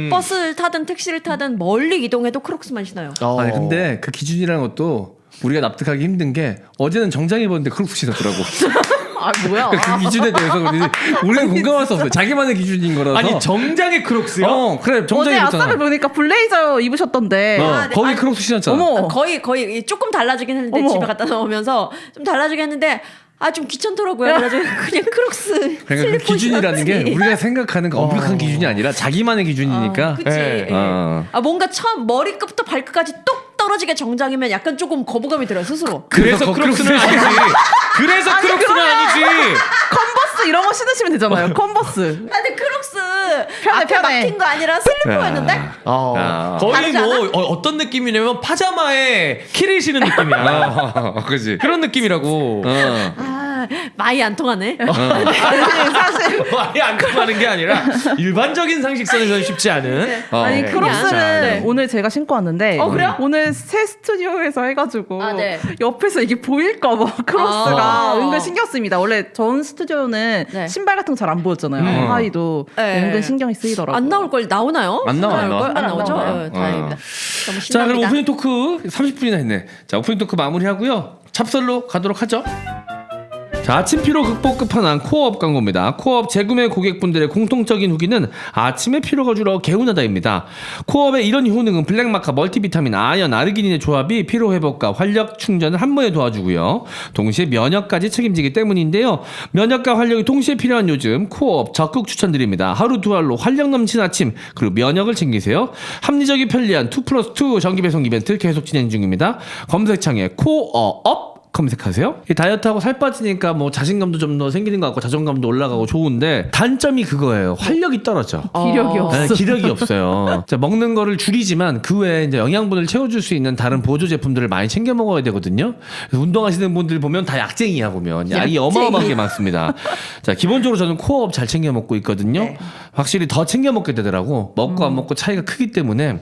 버스를 타든 택시를 타든 멀리 이동해도 크록스만 신어요. 아니 근데 그 기준이라는 것도 우리가 납득하기 힘든 게 어제는 정장 입었는데 크록스 신었더라고. 아 뭐야? 그 기준에 대해서 우리는 공감할 수 없어요. 자기만의 기준인 거라서. 아니 정장의 크록스요? 그래 정장 어제 입었잖아. 아싸를 보니까 블레이저 입으셨던데. 네. 거기 아니, 크록스 신었잖아. 어머. 거의 조금 달라지긴 했는데 어머. 집에 갖다 놓으면서 좀 달라지긴 했는데 좀 귀찮더라고요. 그래가지고 그냥 크록스. 그러니까 그 슬리퍼 기준이라는 게 신었지. 우리가 생각하는 그 엄격한 기준이 아니라 자기만의 기준이니까. 그치. 예. 예. 뭔가 처음 머리끝부터 발끝까지 뚝 떨어지게 정장이면 약간 조금 거부감이 들어요 스스로. 그래서 크록스는 아니지. 그래서 크록스는 아니지. 컨버스 이런 거 신으시면 되잖아요. 컨버스. 근데 크록스 편해, 앞에 편해. 막힌 거 아니라 슬리퍼였는데. 거의 다르지 않아? 뭐 어떤 느낌이냐면 파자마에 키를 신은 느낌이야. 그지. 그런 느낌이라고. 많이 안 통하네. 사실 말이 안 통하는 게 아니라 일반적인 상식선에서는 쉽지 않은. 아니 네. 크록스는 네. 오늘 제가 신고 왔는데 그래요? 오늘 새 스튜디오에서 해가지고 네. 옆에서 이게 보일까봐 크록스가 은근 신경 씁니다. 원래 전 스튜디오는 네. 신발 같은 거 잘 안 보였잖아요. 하의도 네. 은근 신경이 쓰이더라고요. 안 나올 걸 나오나요? 안 나와, 안 나올 걸? 나와. 안 나오죠? 안 나와요. 네, 다행입니다. 너무 자, 그럼 신납니다. 오프닝 토크 30분이나 했네. 자, 오프닝 토크 마무리하고요. 찹설로 가도록 하죠. 자, 아침 피로 극복 끝판왕 코어업 광고입니다. 코어업 재구매 고객분들의 공통적인 후기는 아침에 피로가 줄어 개운하다입니다. 코어업의 이런 효능은 블랙마카 멀티비타민, 아연, 아르기닌의 조합이 피로 회복과 활력 충전을 한 번에 도와주고요. 동시에 면역까지 책임지기 때문인데요. 면역과 활력이 동시에 필요한 요즘 코어업 적극 추천드립니다. 하루 두 알로 활력 넘치는 아침 그리고 면역을 챙기세요. 합리적이 편리한 2+2 정기 배송 이벤트 계속 진행 중입니다. 검색창에 코어업 검색하세요. 이 다이어트하고 살 빠지니까 뭐 자신감도 좀 더 생기는 것 같고 자존감도 올라가고 좋은데 단점이 그거예요. 활력이 떨어져. 기력이 없어. 네, 기력이 없어요. 자, 먹는 거를 줄이지만 그 외에 이제 영양분을 채워줄 수 있는 다른 보조 제품들을 많이 챙겨 먹어야 되거든요. 그래서 운동하시는 분들 보면 다 약쟁이야 보면 약이 어마어마하게 많습니다. 자, 기본적으로 저는 코어업 잘 챙겨 먹고 있거든요. 네. 확실히 더 챙겨 먹게 되더라고. 먹고 안 먹고 차이가 크기 때문에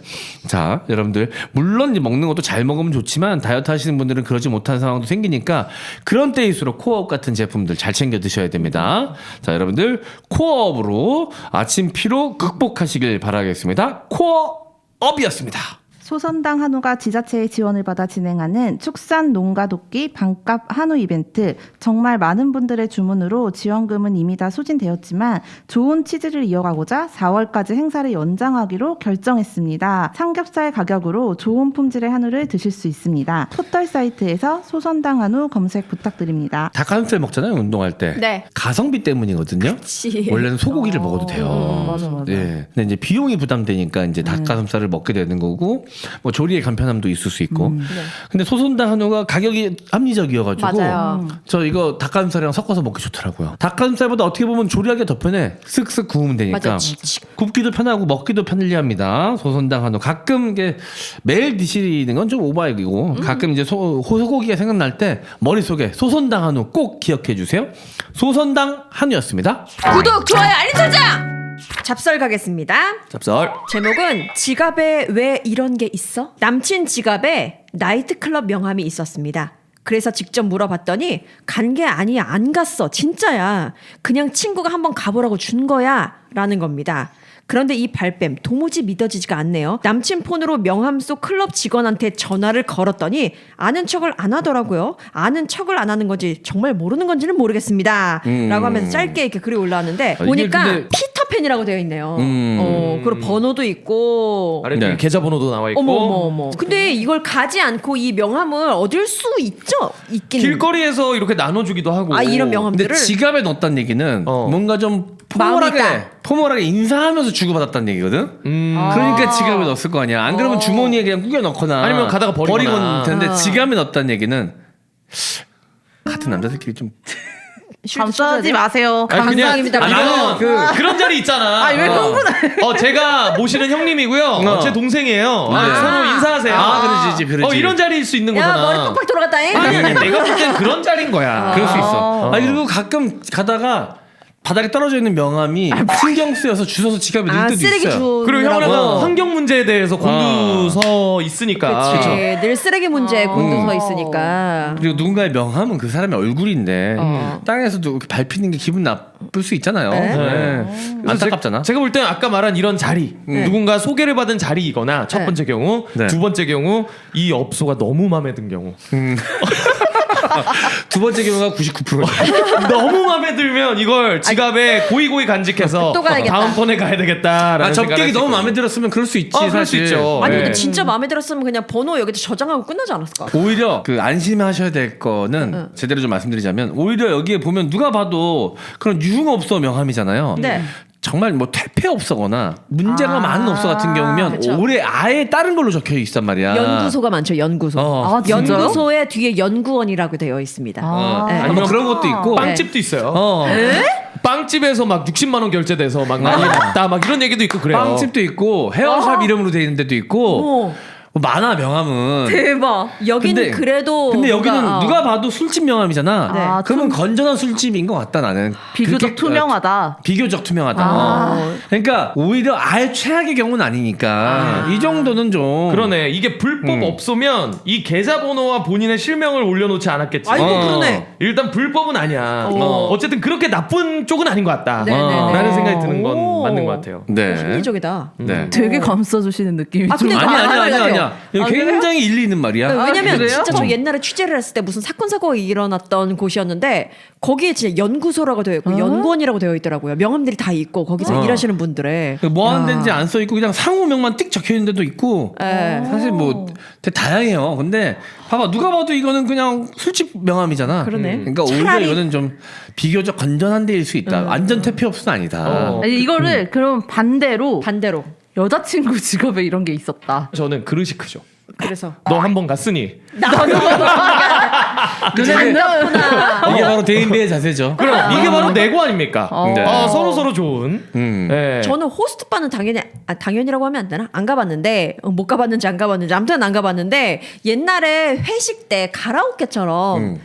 자, 여러분들 물론 이제 먹는 것도 잘 먹으면 좋지만 다이어트 하시는 분들은 그러지 못한 상황도 생기니까 그런 때일수록 코어업 같은 제품들 잘 챙겨 드셔야 됩니다. 자, 여러분들 코어업으로 아침 피로 극복하시길 바라겠습니다. 코어업이었습니다. 소선당 한우가 지자체의 지원을 받아 진행하는 축산 농가 돕기 반값 한우 이벤트. 정말 많은 분들의 주문으로 지원금은 이미 다 소진되었지만 좋은 취지를 이어가고자 4월까지 행사를 연장하기로 결정했습니다. 삼겹살 가격으로 좋은 품질의 한우를 드실 수 있습니다. 포털 사이트에서 소선당 한우 검색 부탁드립니다. 닭가슴살 먹잖아요, 운동할 때. 네. 가성비 때문이거든요. 그치. 원래는 소고기를 먹어도 돼요. 맞아. 예. 근데 이제 비용이 부담되니까 이제 닭가슴살을 먹게 되는 거고, 뭐 조리의 간편함도 있을 수 있고. 근데 소선당 한우가 가격이 합리적이어가지고, 맞아요. 저 이거 닭가슴살이랑 섞어서 먹기 좋더라고요. 닭가슴살보다 어떻게 보면 조리하기가 더 편해. 쓱쓱 구우면 되니까. 맞아. 굽기도 편하고 먹기도 편리합니다. 소선당 한우. 가끔 이게 매일 드시는 건 좀 오바이고, 가끔 이제 소고기가 생각날 때 머릿속에 소선당 한우 꼭 기억해 주세요. 소선당 한우였습니다. 구독, 좋아요, 알림 설정! 잡설 가겠습니다. 잡설. 제목은 지갑에 왜 이런 게 있어? 남친 지갑에 나이트클럽 명함이 있었습니다. 그래서 직접 물어봤더니 간 게 아니야, 안 갔어, 진짜야. 그냥 친구가 한번 가보라고 준 거야 라는 겁니다. 그런데 이 발뺌 도무지 믿어지지가 않네요. 남친 폰으로 명함 속 클럽 직원한테 전화를 걸었더니 아는 척을 안 하더라고요. 아는 척을 안 하는 건지 정말 모르는 건지는 모르겠습니다. 라고 하면서 짧게 이렇게 글이 올라왔는데 이게 보니까 근데- 피터팬이라고 되어 있네요. 그리고 번호도 있고 아래 네. 계좌번호도 나와 있고. 어머. 근데 이걸 가지 않고 이 명함을 얻을 수 있죠? 있긴. 길거리에서 이렇게 나눠주기도 하고. 아, 이런 근데 명함들을. 지갑에 넣었다는 얘기는 어. 뭔가 좀 마음이 있다. 포멀하게 인사하면서 주고받았다는 얘기거든. 그러니까 지갑에 넣었을 거 아니야. 안 그러면 주머니에 그냥 꾸겨 넣거나 아니면 가다가 버리거나. 버리곤 되는데 지갑에 넣었다는 얘기는 같은 남자들끼리 좀 감싸지 마세요. 아니, 그냥- 감사합니다. 아, 나는 그런 자리 있잖아. 왜 흥분해? 제가 모시는 형님이고요. 제 동생이에요. 네. 서로 인사하세요. 그러지. 이런 자리일 수 있는 야, 거잖아. 머리 빡빡 돌아갔다잉. 아니, 내가 볼 땐 그런 자리인 거야. 그럴 수 있어. 그리고 가끔 가다가 바닥에 떨어져 있는 명함이 신경 쓰여서 주워서 지갑에 넣을 때도 쓰레기 있어요. 그리고 형은 주느라고. 환경 문제에 대해서 곤두서 있으니까. 그치. 늘 쓰레기 문제에 곤두서 있으니까. 그리고 누군가의 명함은 그 사람의 얼굴인데 땅에서도 이렇게 밟히는 게 기분 나쁠 수 있잖아요. 네. 안타깝잖아. 제가 볼 땐 아까 말한 이런 자리, 누군가 소개를 받은 자리이거나 첫 네. 번째 경우, 네. 두 번째 경우 이 업소가 너무 마음에 든 경우. 두 번째 경우가 99%. 너무 마음에 들면 이걸 지갑에 고이고이 간직해서 또 가야겠다. 다음번에 가야 되겠다라는 접객이 너무 마음에 들었으면 그럴 수 있지. 그럴 수 사실. 있죠. 아니 네. 근데 진짜 마음에 들었으면 그냥 번호 여기다 저장하고 끝나지 않았을까? 오히려 그 안심하셔야 될 거는 제대로 좀 말씀드리자면 오히려 여기에 보면 누가 봐도 그런 유흥업소 명함이잖아요. 네. 정말 뭐 퇴폐업소거나 문제가 많은 업소 같은 경우면 그쵸. 올해 아예 다른 걸로 적혀 있단 말이야. 연구소가 많죠. 연구소. 어. 아, 진짜요? 연구소에 뒤에 연구원이라고 되어 있습니다. 네. 네. 아니면 그런 것도 있고. 빵집도 있어요. 어. 빵집에서 막 60만 원 결제돼서 막 난리 났다 막 이런 얘기도 있고 그래요. 빵집도 있고 헤어샵 이름으로 돼 있는 데도 있고 어머. 뭐 많아 명함은. 대박. 여긴 근데- 그래도 근데 여기는 뭔가, 누가 봐도 술집 명함이잖아. 네. 아, 그러면 건전한 술집인 것 같다 나는. 비교적 그렇게, 투명하다. 비교적 투명하다. 그러니까 오히려 아예 최악의 경우는 아니니까 이 정도는 좀. 그러네. 이게 불법 업소면 이 계좌번호와 본인의 실명을 올려놓지 않았겠지. 아이고 어. 그러네. 일단 불법은 아니야. 어쨌든 그렇게 나쁜 쪽은 아닌 것 같다. 네네네. 라는 생각이 드는 건 오. 맞는 것 같아요. 네. 합리적이다. 네. 되게 감싸주시는 느낌이 아, 좀. 근데 아니야. 이거 아, 그래요? 굉장히 일리 있는 말이야. 왜냐면 그래요? 진짜 저 옛날에 취재를 했을 때 무슨 사건 사고가 일어났던 곳이었는데 거기에 진짜 연구소라고 되어 있고 연구원이라고 되어 있더라고요. 명함들이 다 있고 거기서 일하시는 분들의. 뭐 하는 데인지 안 써 있고 그냥 상호명만 띡 적혀 있는 데도 있고. 네. 사실 뭐 되게 다양해요. 근데 봐봐 누가 봐도 이거는 그냥 술집 명함이잖아. 그러네. 그러니까 오히려 차라리- 이거는 좀 비교적 건전한 데일 수 있다. 완전 퇴폐업소는 아니다. 아니, 이거를 그럼 반대로 반대로. 여자친구 직업에 이런 게 있었다. 저는 그릇이 크죠. 그래서 너 한 번 갔으니 이게 바로 대인배의 자세죠. 그럼 이게 바로 내고 아닙니까? 네. 서로 좋은. 네. 저는 호스트바는 당연히라고 하면 안 되나? 안 가봤는데 못 가봤는지 안 가봤는지 아무튼 안 가봤는데 옛날에 회식 때 가라오케처럼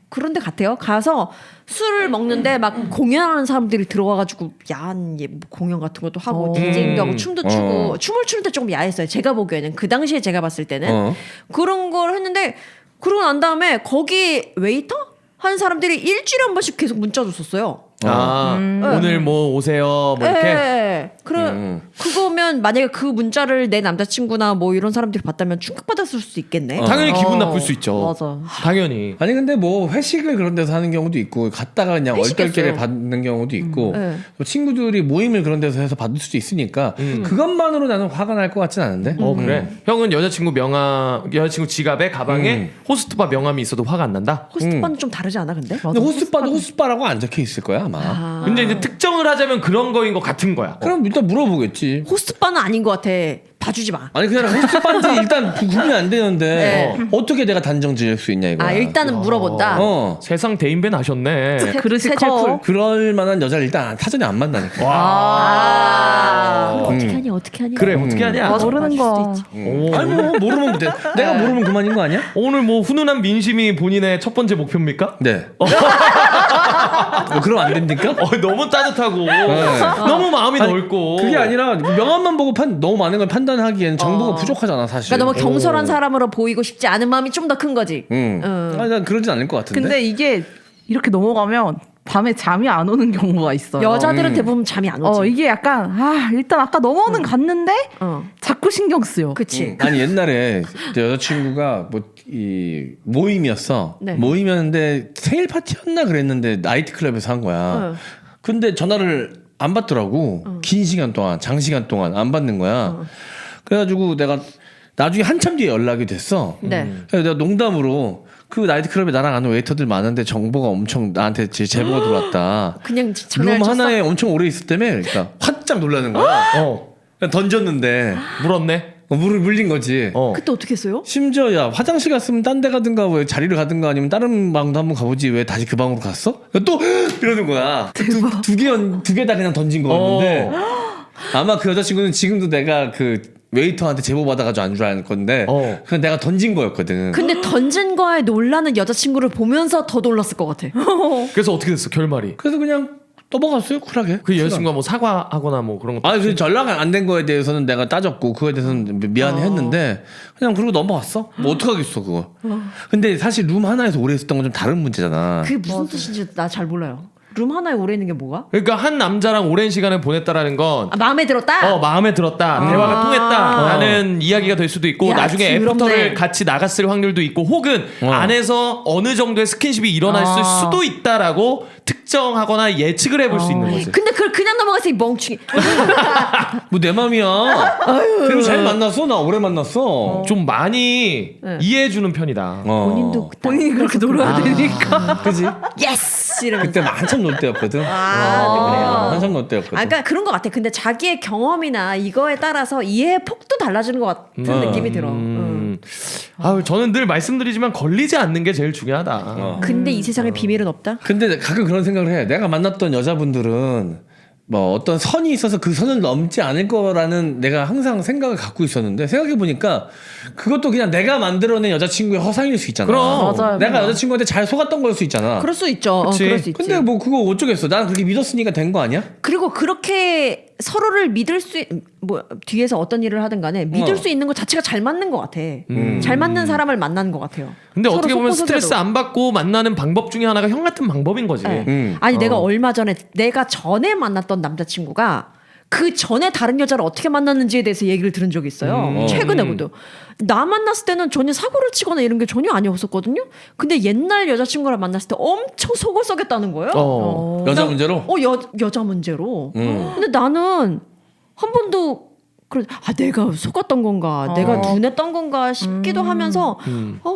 그런 데 같아요. 가서 술을 먹는데 막 공연하는 사람들이 들어와가지고 야한 공연 같은 것도 하고 디제잉도 하고 춤도 추고 춤을 추는데 조금 야했어요. 제가 보기에는 그 당시에 제가 봤을 때는 그런 걸 했는데 그러고 난 다음에 거기 웨이터 한 사람들이 일주일에 한 번씩 계속 문자 줬었어요. 오늘 뭐 오세요 뭐 이렇게. 네. 그거면 만약에 그 문자를 내 남자친구나 뭐 이런 사람들이 봤다면 충격받았을 수도 있겠네. 당연히 기분 나쁠 수 있죠. 맞아. 당연히. 아니 근데 뭐 회식을 그런 데서 하는 경우도 있고 갔다가 그냥 회식했어요. 얼떨결에 받는 경우도 있고 네. 또 친구들이 모임을 그런 데서 해서 받을 수도 있으니까 그것만으로 나는 화가 날 것 같진 않은데. 그래. 형은 여자친구 지갑에 가방에 호스트바 명함이 있어도 화가 안 난다. 호스트바는 좀 다르지 않아 근데? 근데 호스트바도 호스트바라고 안 적혀 있을 거야 아마. 근데 이제 특정을 하자면 그런 거인 것 같은 거야. 그럼 일단 물어보겠지. 호스트바는 아닌 것 같아. 봐주지 마. 아니 그냥 호스트바인지 일단 구분이 안 되는데 어떻게 내가 단정 지을 수 있냐 이거야. 일단은 물어본다. 세상 대인배 나셨네. 그릇이 커. 그럴 만한 여자를 일단 사전에 안 만나니까. 어떻게 하냐 어떻게 하냐. 그래 어떻게 하냐. 모르는 거. 아니 뭐 모르면 돼. 내가 모르면 그만인 거 아니야? 오늘 뭐 훈훈한 민심이 본인의 첫 번째 목표입니까? 네. 그럼 안 됩니까? 너무 따뜻하고 너무 마음이 넓고. 그게 아니라 명함만 보고 너무 많은 걸 판단하기에는 정보가 부족하잖아 사실. 그러니까 너무 경솔한 사람으로 보이고 싶지 않은 마음이 좀 더 큰 거지. 아니 난 그러진 않을 것 같은데. 근데 이게 이렇게 넘어가면 밤에 잠이 안 오는 경우가 있어요. 여자들은 대부분 잠이 안 오지. 이게 약간 일단 아까 넘어는 갔는데 자꾸 신경 쓰여. 그치. 아니 옛날에 여자친구가 뭐 이 모임이었어. 네. 모임이었는데 생일 파티였나 그랬는데 나이트클럽에서 한 거야. 근데 전화를 안 받더라고. 긴 시간 동안 장시간 동안 안 받는 거야. 그래가지고 내가 나중에 한참 뒤에 연락이 됐어. 네. 그래서 내가 농담으로 그 나이트클럽에 나랑 아는 웨이터들 많은데 정보가 엄청 나한테 제보가 들어왔다. 그냥 룸 장난을 쳤어. 하나에 엄청 오래 있을 때문에 그러니까 화짝 놀라는 거야. 그냥 던졌는데 물었네. 물을 물린 거지. 그때 어떻게 했어요? 심지어 야 화장실 갔으면 딴 데 가든가 왜 자리를 가든가 아니면 다른 방도 한번 가보지 왜 다시 그 방으로 갔어? 또 이러는 거야. 두 개 다 그냥 던진 거였는데 아마 그 여자친구는 지금도 내가 그 웨이터한테 제보 받아가지고 안 줄 알 건데 그냥 내가 던진 거였거든. 근데 던진 거에 놀라는 여자친구를 보면서 더 놀랐을 것 같아. 그래서 어떻게 됐어 결말이? 그래서 그냥 넘어갔어요 쿨하게. 그 여자친구가 뭐 사과하거나 뭐 그런 거. 아니 그 전락 안 된 거에 대해서는 내가 따졌고 그거에 대해서는 미안했는데 그냥 그러고 넘어갔어. 뭐 어떡하겠어 그거. 근데 사실 룸 하나에서 오래 있었던 건 좀 다른 문제잖아. 그게 무슨 뜻인지 나 잘 몰라요. 룸 하나에 오래 있는 게 뭐가? 그러니까 한 남자랑 오랜 시간을 보냈다라는 건 마음에 들었다? 마음에 들었다. 대화가 통했다라는 이야기가 될 수도 있고 야, 나중에 더럽네. 애프터를 같이 나갔을 확률도 있고 혹은 안에서 어느 정도의 스킨십이 일어났을 수도 있다라고 특정하거나 예측을 해볼 수 있는 거지. 근데 그걸 그냥 넘어가서 이 멍충이. 뭐 내 맘이야. 그리고 잘 만났어. 나 오래 만났어. 좀 많이 이해해주는 편이다. 본인이 그렇게 놀아야 되니까. 그지? 예스 이러면서. 그때 한참 놀 때였거든. 그래요? 한참 놀 때였거든. 그러니까 그런 것 같아. 근데 자기의 경험이나 이거에 따라서 이해의 폭도 달라지는 것 같은 느낌이 들어. 저는 늘 말씀드리지만 걸리지 않는 게 제일 중요하다. 근데 이 세상에 비밀은 없다. 근데 가끔 그런 생각을 해. 내가 만났던 여자분들은 뭐 어떤 선이 있어서 그 선을 넘지 않을 거라는 내가 항상 생각을 갖고 있었는데 생각해 보니까 그것도 그냥 내가 만들어낸 여자친구의 허상일 수 있잖아. 그럼. 맞아요. 내가 여자친구한테 잘 속았던 걸 수 있잖아. 그럴 수 있죠. 그치. 그럴 수 있지. 근데 뭐 그거 어쩌겠어. 난 그렇게 믿었으니까 된 거 아니야? 그리고 그렇게 서로를 믿을 뭐 뒤에서 어떤 일을 하든 간에 믿을 수 있는 것 자체가 잘 맞는 것 같아. 잘 맞는 사람을 만나는 것 같아요. 근데 서로 어떻게 보면 속고 스트레스 속여도. 안 받고 만나는 방법 중에 하나가 형 같은 방법인 거지. 아니 내가 얼마 전에 내가 전에 만났던 남자친구가 그 전에 다른 여자를 어떻게 만났는지에 대해서 얘기를 들은 적이 있어요. 최근에도. 나 만났을 때는 전혀 사고를 치거나 이런 게 전혀 아니었었거든요. 근데 옛날 여자친구를 만났을 때 엄청 속을 썩였다는 거예요. 여자 문제로? 여자 문제로. 근데 나는 한 번도 내가 속았던 건가, 내가 둔했던 건가 싶기도 하면서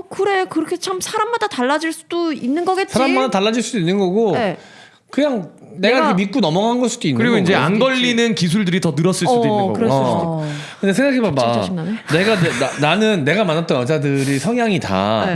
그래 그렇게 참 사람마다 달라질 수도 있는 거겠지. 사람마다 달라질 수도 있는 거고 네. 그냥 내가 이렇게 믿고 넘어간 걸 수도 있는 그리고 거고. 이제 안 걸리는 기술들이 더 늘었을 수도 있는 거고. 그럴 수도 있어. 근데 생각해봐봐. 진짜 짜증나네. 나는 내가 만났던 여자들이 성향이 다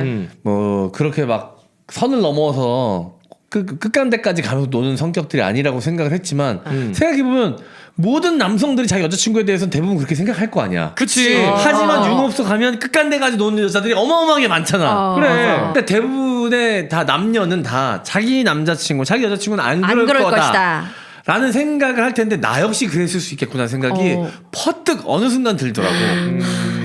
뭐 그렇게 막 선을 넘어서 끝간데까지 가면서 노는 성격들이 아니라고 생각을 했지만 생각해보면 모든 남성들이 자기 여자친구에 대해서는 대부분 그렇게 생각할 거 아니야. 그치. 하지만 유흥업소 가면 끝간데까지 노는 여자들이 어마어마하게 많잖아. 그래. 그러니까 대부분의 다 남녀는 다 자기 남자친구, 자기 여자친구는 안 그럴 것이다. 라는 생각을 할 텐데 나 역시 그랬을 수 있겠구나 생각이 퍼뜩 어느 순간 들더라고.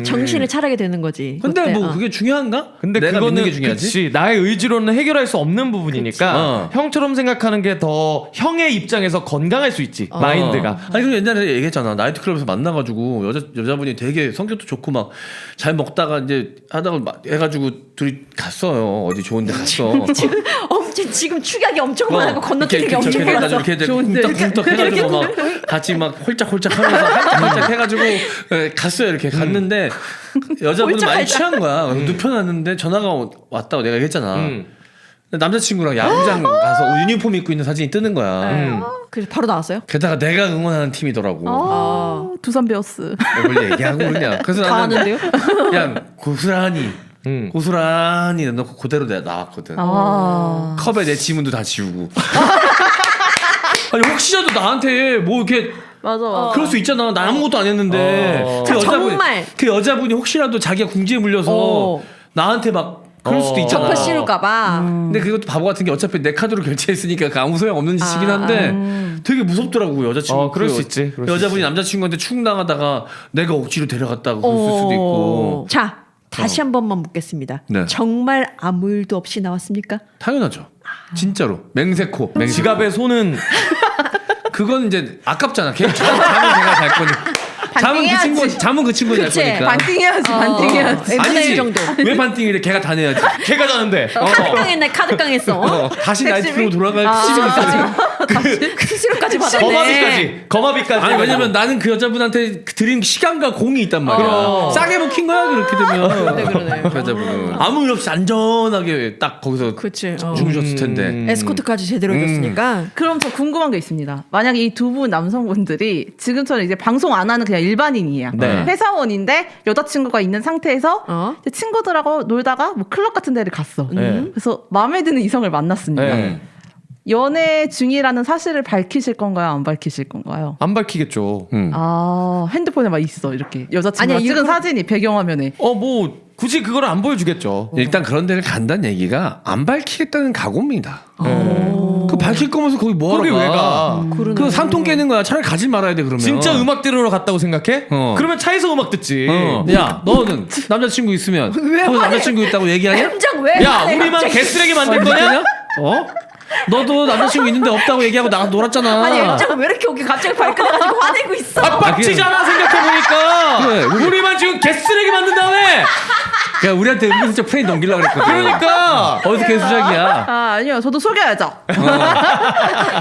정신을 차리게 되는 거지. 근데 그때. 뭐 그게 중요한가? 근데 내가 그거는 믿는 게 중요하지. 그치, 나의 의지로는 해결할 수 없는 부분이니까 그치. 형처럼 생각하는 게 더 형의 입장에서 건강할 수 있지. 마인드가. 아니 그리고 옛날에 얘기했잖아. 나이트클럽에서 만나가지고 여자분이 되게 성격도 좋고 막 잘 먹다가 이제 하다가 막 해가지고 둘이 갔어요. 어디 좋은데 갔어. 지금 축약이 엄청 많고 건너뛰는 게 엄청 많아서. 이렇게 좋은데. 쿵떡쿵떡 해가지고 막 같이 막 홀짝홀짝하면서 활짝활짝 해가지고 갔어요. 이렇게 갔는데 여자분은 많이 취한 거야. 눕혀놨는데 전화가 왔다고 내가 얘기했잖아. 남자친구랑 야구장 가서 유니폼 입고 있는 사진이 뜨는 거야. 그래서 바로 나왔어요? 게다가 내가 응원하는 팀이더라고. 두산 베어스. 원래 얘기하고 그러냐. 그래서 다 나는 아는데요? 그냥 고스란히 넣고 그대로 내가 나왔거든. 컵에 내 지문도 다 지우고. 아니 혹시라도 나한테 뭐 이렇게 맞아. 그럴 수 있잖아. 나 아무것도 안 했는데 자, 정말. 그 여자분이 혹시라도 자기가 궁지에 물려서 나한테 막 그럴 수도 있잖아. 덮어 씌울까봐. 근데 그것도 바보 같은 게 어차피 내 카드로 결제했으니까 그 아무 소용 없는 짓이긴 한데 되게 무섭더라고 여자친구. 그럴 수 있지. 그럴 수 여자분이 있지. 남자친구한테 축나가다가 내가 억지로 데려갔다고 그랬을 수도 있고. 자, 다시 한 번만 묻겠습니다. 네. 정말 아무 일도 없이 나왔습니까? 당연하죠. 진짜로 맹세코. 지갑에 손은 그건 이제 아깝잖아. 잠은 제가 잘 거니까. 잠은 그 친구 잘 그치. 거니까. 반띵해야지, 반띵해야지. N분의 1 정도. 왜 반띵이래? 걔가 다 내야지. 걔가 자는데. 카드깡했네, 카드깡했어. 다시 나이트로 돌아갈 시즌이 있어요. 수수료까지 받았네. 거마비까지. 아니 왜냐면 나는 그 여자분한테 드린 시간과 공이 있단 말이야. 그럼. 싸게 먹힌 거야 그렇게 되면. 네, 그러네. 그 여자분은 아무 일 없이 안전하게 딱 거기서 그치. 주무셨을 텐데. 에스코트까지 제대로 해줬으니까. 그럼 저 궁금한 게 있습니다. 만약에 이 두 분 남성분들이 지금처럼 이제 방송 안 하는 그냥 일반인이야. 네. 회사원인데 여자친구가 있는 상태에서 이제 친구들하고 놀다가 뭐 클럽 같은 데를 갔어. 네. 그래서 마음에 드는 이성을 만났습니다. 네. 연애 중이라는 사실을 밝히실 건가요? 안 밝히실 건가요? 안 밝히겠죠. 아, 핸드폰에 막 있어. 이렇게 여자친구가 아니야, 찍은 이거- 사진이 배경화면에. 뭐 굳이 그걸 안 보여주겠죠. 일단 그런 데를 간다는 얘기가 안 밝히겠다는 각오입니다. 그 밝힐 거면서 거기 뭐하러 거기 왜 가? 그 산통 깨는 거야. 차라리 가지 말아야 돼 그러면. 진짜 음악 들으러 갔다고 생각해? 어. 그러면 차에서 음악 듣지. 야 너는 남자친구 있으면 거기 남자친구 있다고 얘기하냐? 현장 왜? 야, 화내, 우리만 갑자기? 개쓰레기 만든 거냐? 어? 너도 남자친구 있는데 없다고 얘기하고 나가서 놀았잖아. 아니, 현장 왜 이렇게 여기 갑자기 발끈해가지고 화내고 있어? 빡치잖아 생각해보니까. 그래, 우리만 지금 개쓰레기 만든 다음에. 그냥 우리한테 은근슬쩍 프레임 넘기려고 그랬거든. 그러니까. 어디서 개수작이야. 아, 아니요. 저도 속여야죠. 이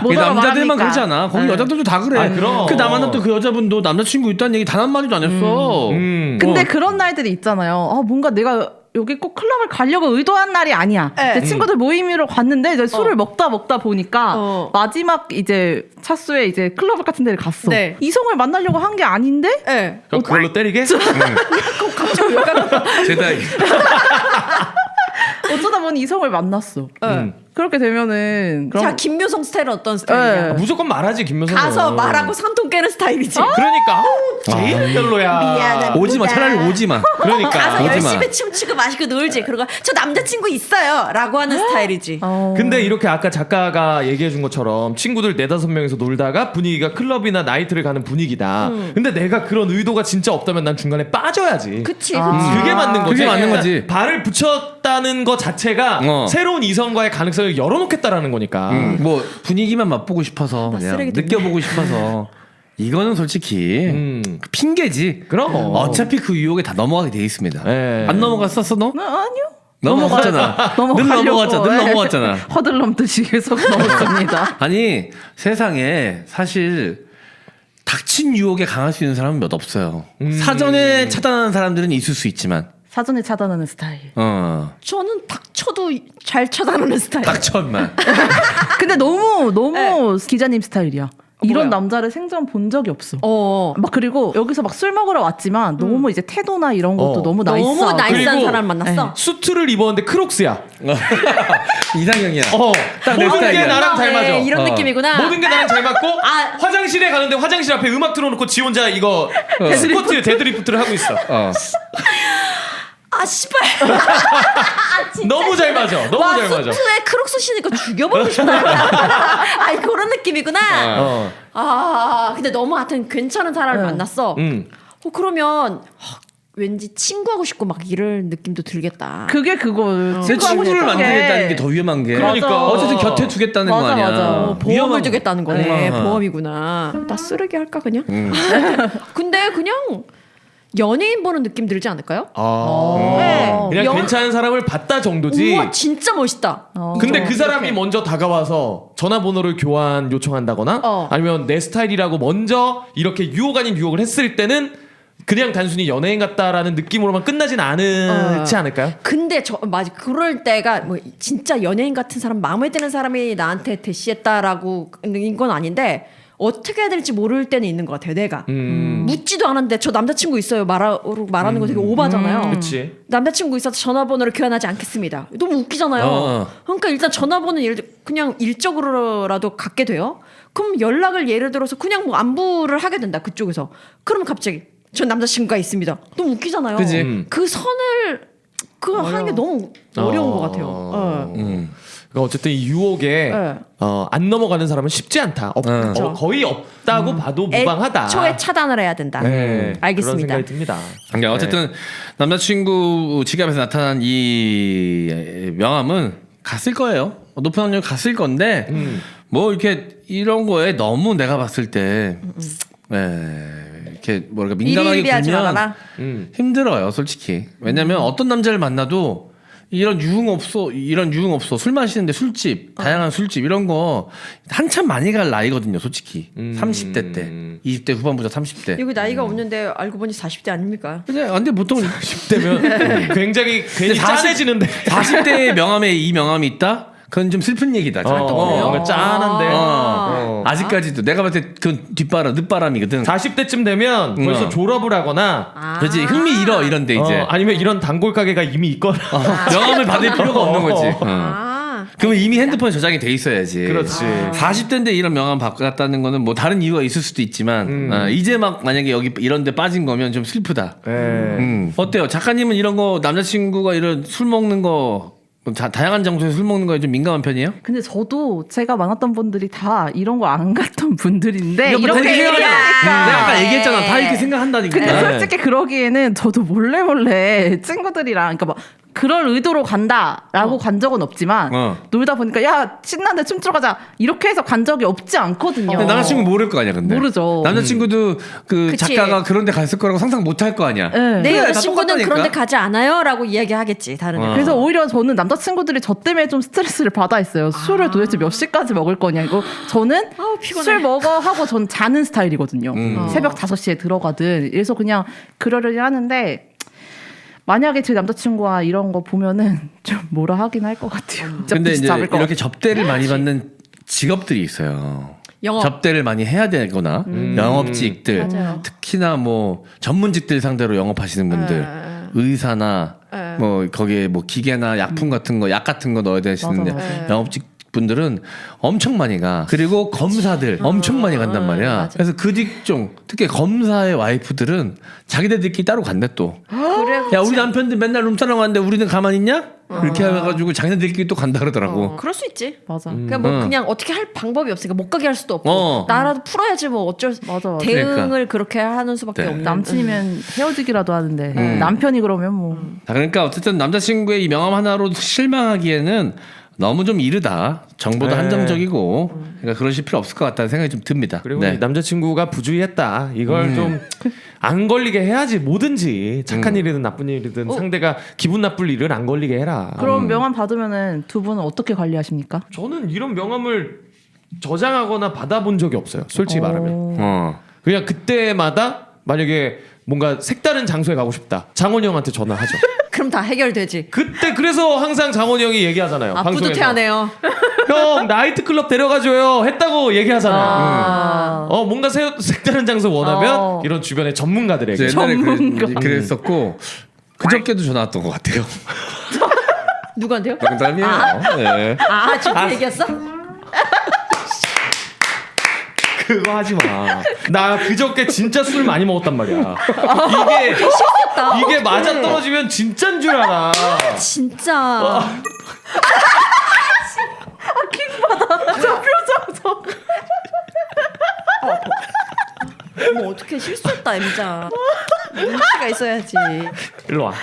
뭐라고 남자들만 말합니까? 그러지 않아. 거기 여자들도 다 그래. 아, 그럼. 그 나만한 또 그 여자분도 남자친구 있다는 얘기 단 한마디도 안 했어. 근데 그런 날들이 있잖아요. 아, 뭔가 내가 여기 꼭 클럽을 가려고 의도한 날이 아니야. 네. 내 친구들 모임으로 갔는데 이제 술을 먹다 보니까 마지막 이제 차수에 이제 클럽 같은 데를 갔어. 네. 이성을 만나려고 한 게 아닌데 네. 그걸로 때리게? 갑자기 왜 가면 제다 어쩌다 보니 이성을 만났어. 그렇게 되면은 그럼 자, 김묘성 스타일은 어떤 스타일이야? 네. 무조건 말하지 김효선. 가서 말하고 산통 깨는 스타일이지. 그러니까 제일 별로야. 미안해. 오지 마. 차라리 오지 마. 그러니까. 가서 오지 마. 열심히 춤추고 마시고 놀지. 그러고 저 남자친구 있어요. 라고 하는 스타일이지. 근데 이렇게 아까 작가가 얘기해 준 것처럼 친구들 4-5명이서 놀다가 분위기가 클럽이나 나이트를 가는 분위기다. 근데 내가 그런 의도가 진짜 없다면 난 중간에 빠져야지. 그치. 그게 맞는 거지. 그게 맞는 거지. 발을 붙였다는 것 자체가 새로운 이성과의 가능성을 열어놓겠다라는 거니까. 뭐 분위기만 맛보고 싶어서 그냥 쓰레기 느껴보고 싶어서 이거는 솔직히 핑계지. 그럼. 어차피 그 유혹에 다 넘어가게 돼 있습니다. 네. 안 넘어갔었어 너? 아니요. 넘어갔잖아. 늘 넘어갔잖아. 늘 넘어갔잖아. 허들 넘듯이 계속 넘었습니다. 아니 세상에 사실 닥친 유혹에 강할 수 있는 사람은 몇 없어요. 사전에 차단하는 사람들은 있을 수 있지만 사전에 차단하는 스타일. 저는 닥쳐도 잘 차단하는 스타일. 닥쳐만. 근데 너무 기자님 스타일이야. 이런 뭐야? 남자를 생전 본 적이 없어. 어. 막 그리고 여기서 막 술 먹으러 왔지만 너무 이제 태도나 이런 것도 너무 나이스하고. 너무 나이스한 그리고- 사람 만났어. 수트를 입었는데 크록스야. 이상형이야. 딱 내 모든 게 스타일이야. 나랑 잘 맞아. 이런 느낌이구나. 모든 게 나랑 잘 맞고 아. 화장실에 가는데 화장실 앞에 음악 틀어놓고 지 혼자 이거 스쿼트 데드리프트를 하고 있어. 아 씨발. 진짜. 너무 잘 맞아. 너무 와, 잘 맞아. 수트에 크록스 신으니까 죽여버리고 싶다. 아이 그런 느낌이구나. 아 근데 너무 하여튼 괜찮은 사람을 만났어. 그러면 왠지 친구하고 싶고 막 이럴 느낌도 들겠다. 그게 그거. 내 친구를 만들겠다는 게 더 위험한 게. 그러니까. 어쨌든 곁에 두겠다는 거 맞아, 아니야. 맞아. 보험을 주겠다는 거네. 어. 보험이구나. 나 쓰레기 할까 그냥? 근데 그냥 연예인 보는 느낌 들지 않을까요? 네. 그냥 영- 괜찮은 사람을 봤다 정도지. 우와 진짜 멋있다. 근데 그 사람이 먼저 다가와서 전화번호를 교환 요청한다거나 아니면 내 스타일이라고 먼저 이렇게 유혹 아닌 유혹을 했을 때는 그냥 단순히 연예인 같다라는 느낌으로만 끝나진 않지 않을까요? 근데 맞아 그럴 때가 뭐 진짜 연예인 같은 사람 마음에 드는 사람이 나한테 대시했다라고 인건 아닌데 어떻게 해야 될지 모를 때는 있는 것 같아요. 내가 묻지도 않았는데 저 남자친구 있어요 말하는 거 되게 오바잖아요. 그치. 남자친구 있어서 전화번호를 교환하지 않겠습니다. 너무 웃기잖아요. 그러니까 일단 전화번호는 그냥 일적으로라도 갖게 돼요. 그럼 연락을 예를 들어서 그냥 뭐 안부를 하게 된다 그쪽에서. 그럼 갑자기 전 남자친구가 있습니다. 너무 웃기잖아요. 그치. 그 선을 그거 하는 게 너무 어려운 것 같아요. 그러니까 어쨌든 이 유혹에 네. 안 넘어가는 사람은 쉽지 않다. 거의 없다고 봐도 무방하다. 애초에 차단을 해야 된다. 네, 알겠습니다. 그런 생각이 듭니다. 그러니까 어쨌든 남자친구 지갑에서 나타난 이 명함은 갔을 거예요. 높은 확률 갔을 건데 뭐 이렇게 이런 거에 너무 내가 봤을 때 이렇게 뭐랄까 민감하게 일일비하지 굴면 말아라. 힘들어요, 솔직히. 왜냐면 어떤 남자를 만나도 이런 유흥 없어. 술 마시는데 술집, 다양한 술집 이런 거 한참 많이 갈 나이거든요, 솔직히. 30대 때, 20대 후반부터 30대. 여기 나이가 없는데 알고 보니 40대 아닙니까? 근데 보통 10대면 굉장히 괜히 40 짠해지는데. 40대의 명함에 이 명함이 있다? 그건 좀 슬픈 얘기다. 뭔가 짠한데. 아직까지도 내가 봤을 때 그건 늦바람이거든. 40대쯤 되면 벌써 졸업을 하거나 그렇지 흥미 잃어 이런데 이제 아니면 이런 단골 가게가 이미 있거나 명함을 받을 필요가 없는 거지. 그러면 이미 핸드폰에 저장이 돼 있어야지. 그렇지. 40대인데 이런 명함 바꿨다는 거는 뭐 다른 이유가 있을 수도 있지만 이제 막 만약에 여기 이런 데 빠진 거면 좀 슬프다. 어때요? 작가님은 이런 거 남자친구가 이런 술 먹는 거 다양한 장소에서 술 먹는 거에 좀 민감한 편이에요? 근데 저도 제가 만났던 분들이 다 이런 거 안 갔던 분들인데 이거 다 이렇게 이렇게 얘기하니까 내가 아까 얘기했잖아. 다 이렇게 생각한다니까. 근데 솔직히 그러기에는 저도 몰래 친구들이랑 그러니까 뭐 그럴 의도로 간다라고 간 적은 없지만 놀다 보니까 야 신나는데 춤추러 가자 이렇게 해서 간 적이 없지 않거든요. 근데 남자친구 모를 거 아니야, 근데. 모르죠. 남자친구도 그 그치. 작가가 그런 데 갔을 거라고 상상 못 할 거 아니야. 네. 내 그래, 다 여자친구는 똑같다니까. 그런데 가지 않아요라고 이야기하겠지 다른 애. 그래서 오히려 저는 남자친구들이 저 때문에 좀 스트레스를 받아 있어요. 술을 도대체 몇 시까지 먹을 거냐고. 저는 아우, 피곤해. 술 먹어 하고 전 자는 스타일이거든요. 새벽 5시에 들어가든. 그래서 그냥 그러려니 하는데 만약에 제 남자친구와 이런 거 보면은 좀 뭐라 하긴 할 것 같아요. 진짜 근데 붙이 이제 잡을 것 이렇게 접대를 많이 받는 직업들이 있어요. 영업. 접대를 많이 해야 되거나 영업직들 맞아요. 특히나 뭐 전문직들 상대로 영업하시는 분들 의사나 뭐 거기에 뭐 기계나 약품 같은 거 약 같은 거 넣어야 되시는데 맞아. 영업직 분들은 엄청 많이 가. 그리고 검사들 엄청 많이 간단 말이야. 맞아. 그래서 그 직종 특히 검사의 와이프들은 자기네들끼리 따로 간대 또. 그래. 야 우리 남편들 맨날 룸사롱 가는데 우리는 가만히 있냐? 이렇게 해가지고 자기네들끼리 또 간다 그러더라고. 그럴 수 있지. 맞아. 그냥 뭐 그냥 어떻게 할 방법이 없으니까 못 가게 할 수도 없고 나라도 풀어야지 뭐 어쩔 맞아. 대응을 그러니까. 그렇게 하는 수밖에 네. 없는. 남친이면 헤어지기라도 하는데 남편이 그러면 뭐 자, 그러니까 어쨌든 남자친구의 이 명함 하나로 실망하기에는 너무 좀 이르다. 정보도 네. 한정적이고 그러니까 그러실 필요 없을 것 같다는 생각이 좀 듭니다. 그리고 네. 남자친구가 부주의했다. 이걸 좀 안 걸리게 해야지. 뭐든지 착한 일이든 나쁜 일이든 상대가 기분 나쁠 일은 안 걸리게 해라. 그럼 명함 받으면은 두 분은 어떻게 관리하십니까? 저는 이런 명함을 저장하거나 받아본 적이 없어요. 솔직히 말하면. 어. 그냥 그때마다 만약에 뭔가 색다른 장소에 가고 싶다. 장원이 형한테 전화하죠. 그럼 다 해결되지. 그때 그래서 항상 장원이 형이 얘기하잖아요. 아, 방송에서. 뿌듯해하네요. 형 나이트클럽 데려가줘요 했다고 얘기하잖아요. 아. 뭔가 색다른 장소 원하면 이런 주변의 전문가들에게. 옛날에 그랬었고 그저께도 전화 왔던 것 같아요. 누구한테요? 농담이에요. 네. 아, 진짜 얘기했어? 그거 하지 마. 나 그저께 진짜 술 많이 먹었단 말이야. 이게 맞아 떨어지면 진짠 줄 알아. 진짜. 뭐 어떻게 실수했다 임자. 눈치가 있어야지. 일로 와.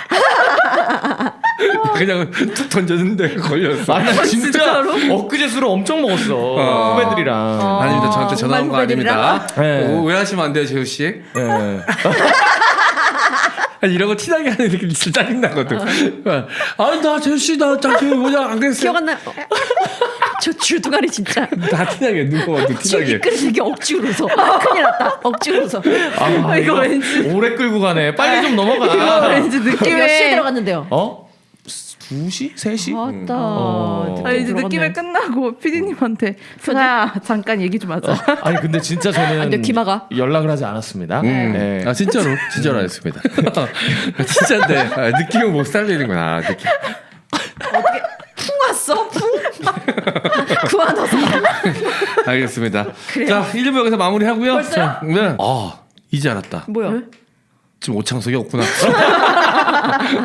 그냥 툭 던졌는데 걸렸어. 아, 나 진짜 엊그제 술을 엄청 먹었어. 후배들이랑. 아닙니다. 저한테 전화 온 거 아닙니다. 네. 오해하시면 안 돼요, 재우 씨. 네. 아니, 이런 거 티나게 하는 새끼 진짜 짜증나거든. 아니 나 재우 씨 나 지금 뭐냐 안 그랬어. 기억 안 나요? 저 주둥아리 진짜. 다 티나게 누가 봐도 지금 티나게. 이끌이 되게 억지로 웃어. 큰일 났다. 억지로 웃어. 아, 이거 왠지 오래 끌고 가네. 빨리 좀 넘어가. 왠지 몇 시에 느낌에 들어갔는데요? 2시? 3시? 맞다. 아니, 이제 느낌에 끝나고 PD님한테 순아야 잠깐 얘기 좀 하자. 아니 근데 진짜 저는 안 돼, 귀마가. 연락을 하지 않았습니다. 네. 아 진짜로 안 했습니다. 진짜인데 느낌을 못 살리는구나. 느낌. 어떻게 풍 왔어? 풍? 구하너서. 알겠습니다. 자 1부 여기서 마무리하고요. 벌써요? 자, 네. 이제 알았다. 뭐야? 지금 오창석이 없구나.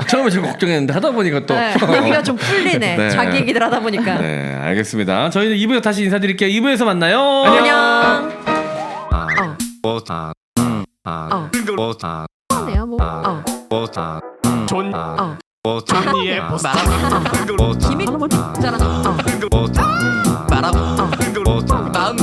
처음에 좀 걱정했는데 하다 보니까 또 네, 얘기가 좀 풀리네. 네. 자기 얘기들 하다 보니까. 네, 알겠습니다. 저희는 2부에서 다시 인사드릴게요. 2부에서 만나요. 안녕. 존니의 기믹 잘하나? 말하고 마음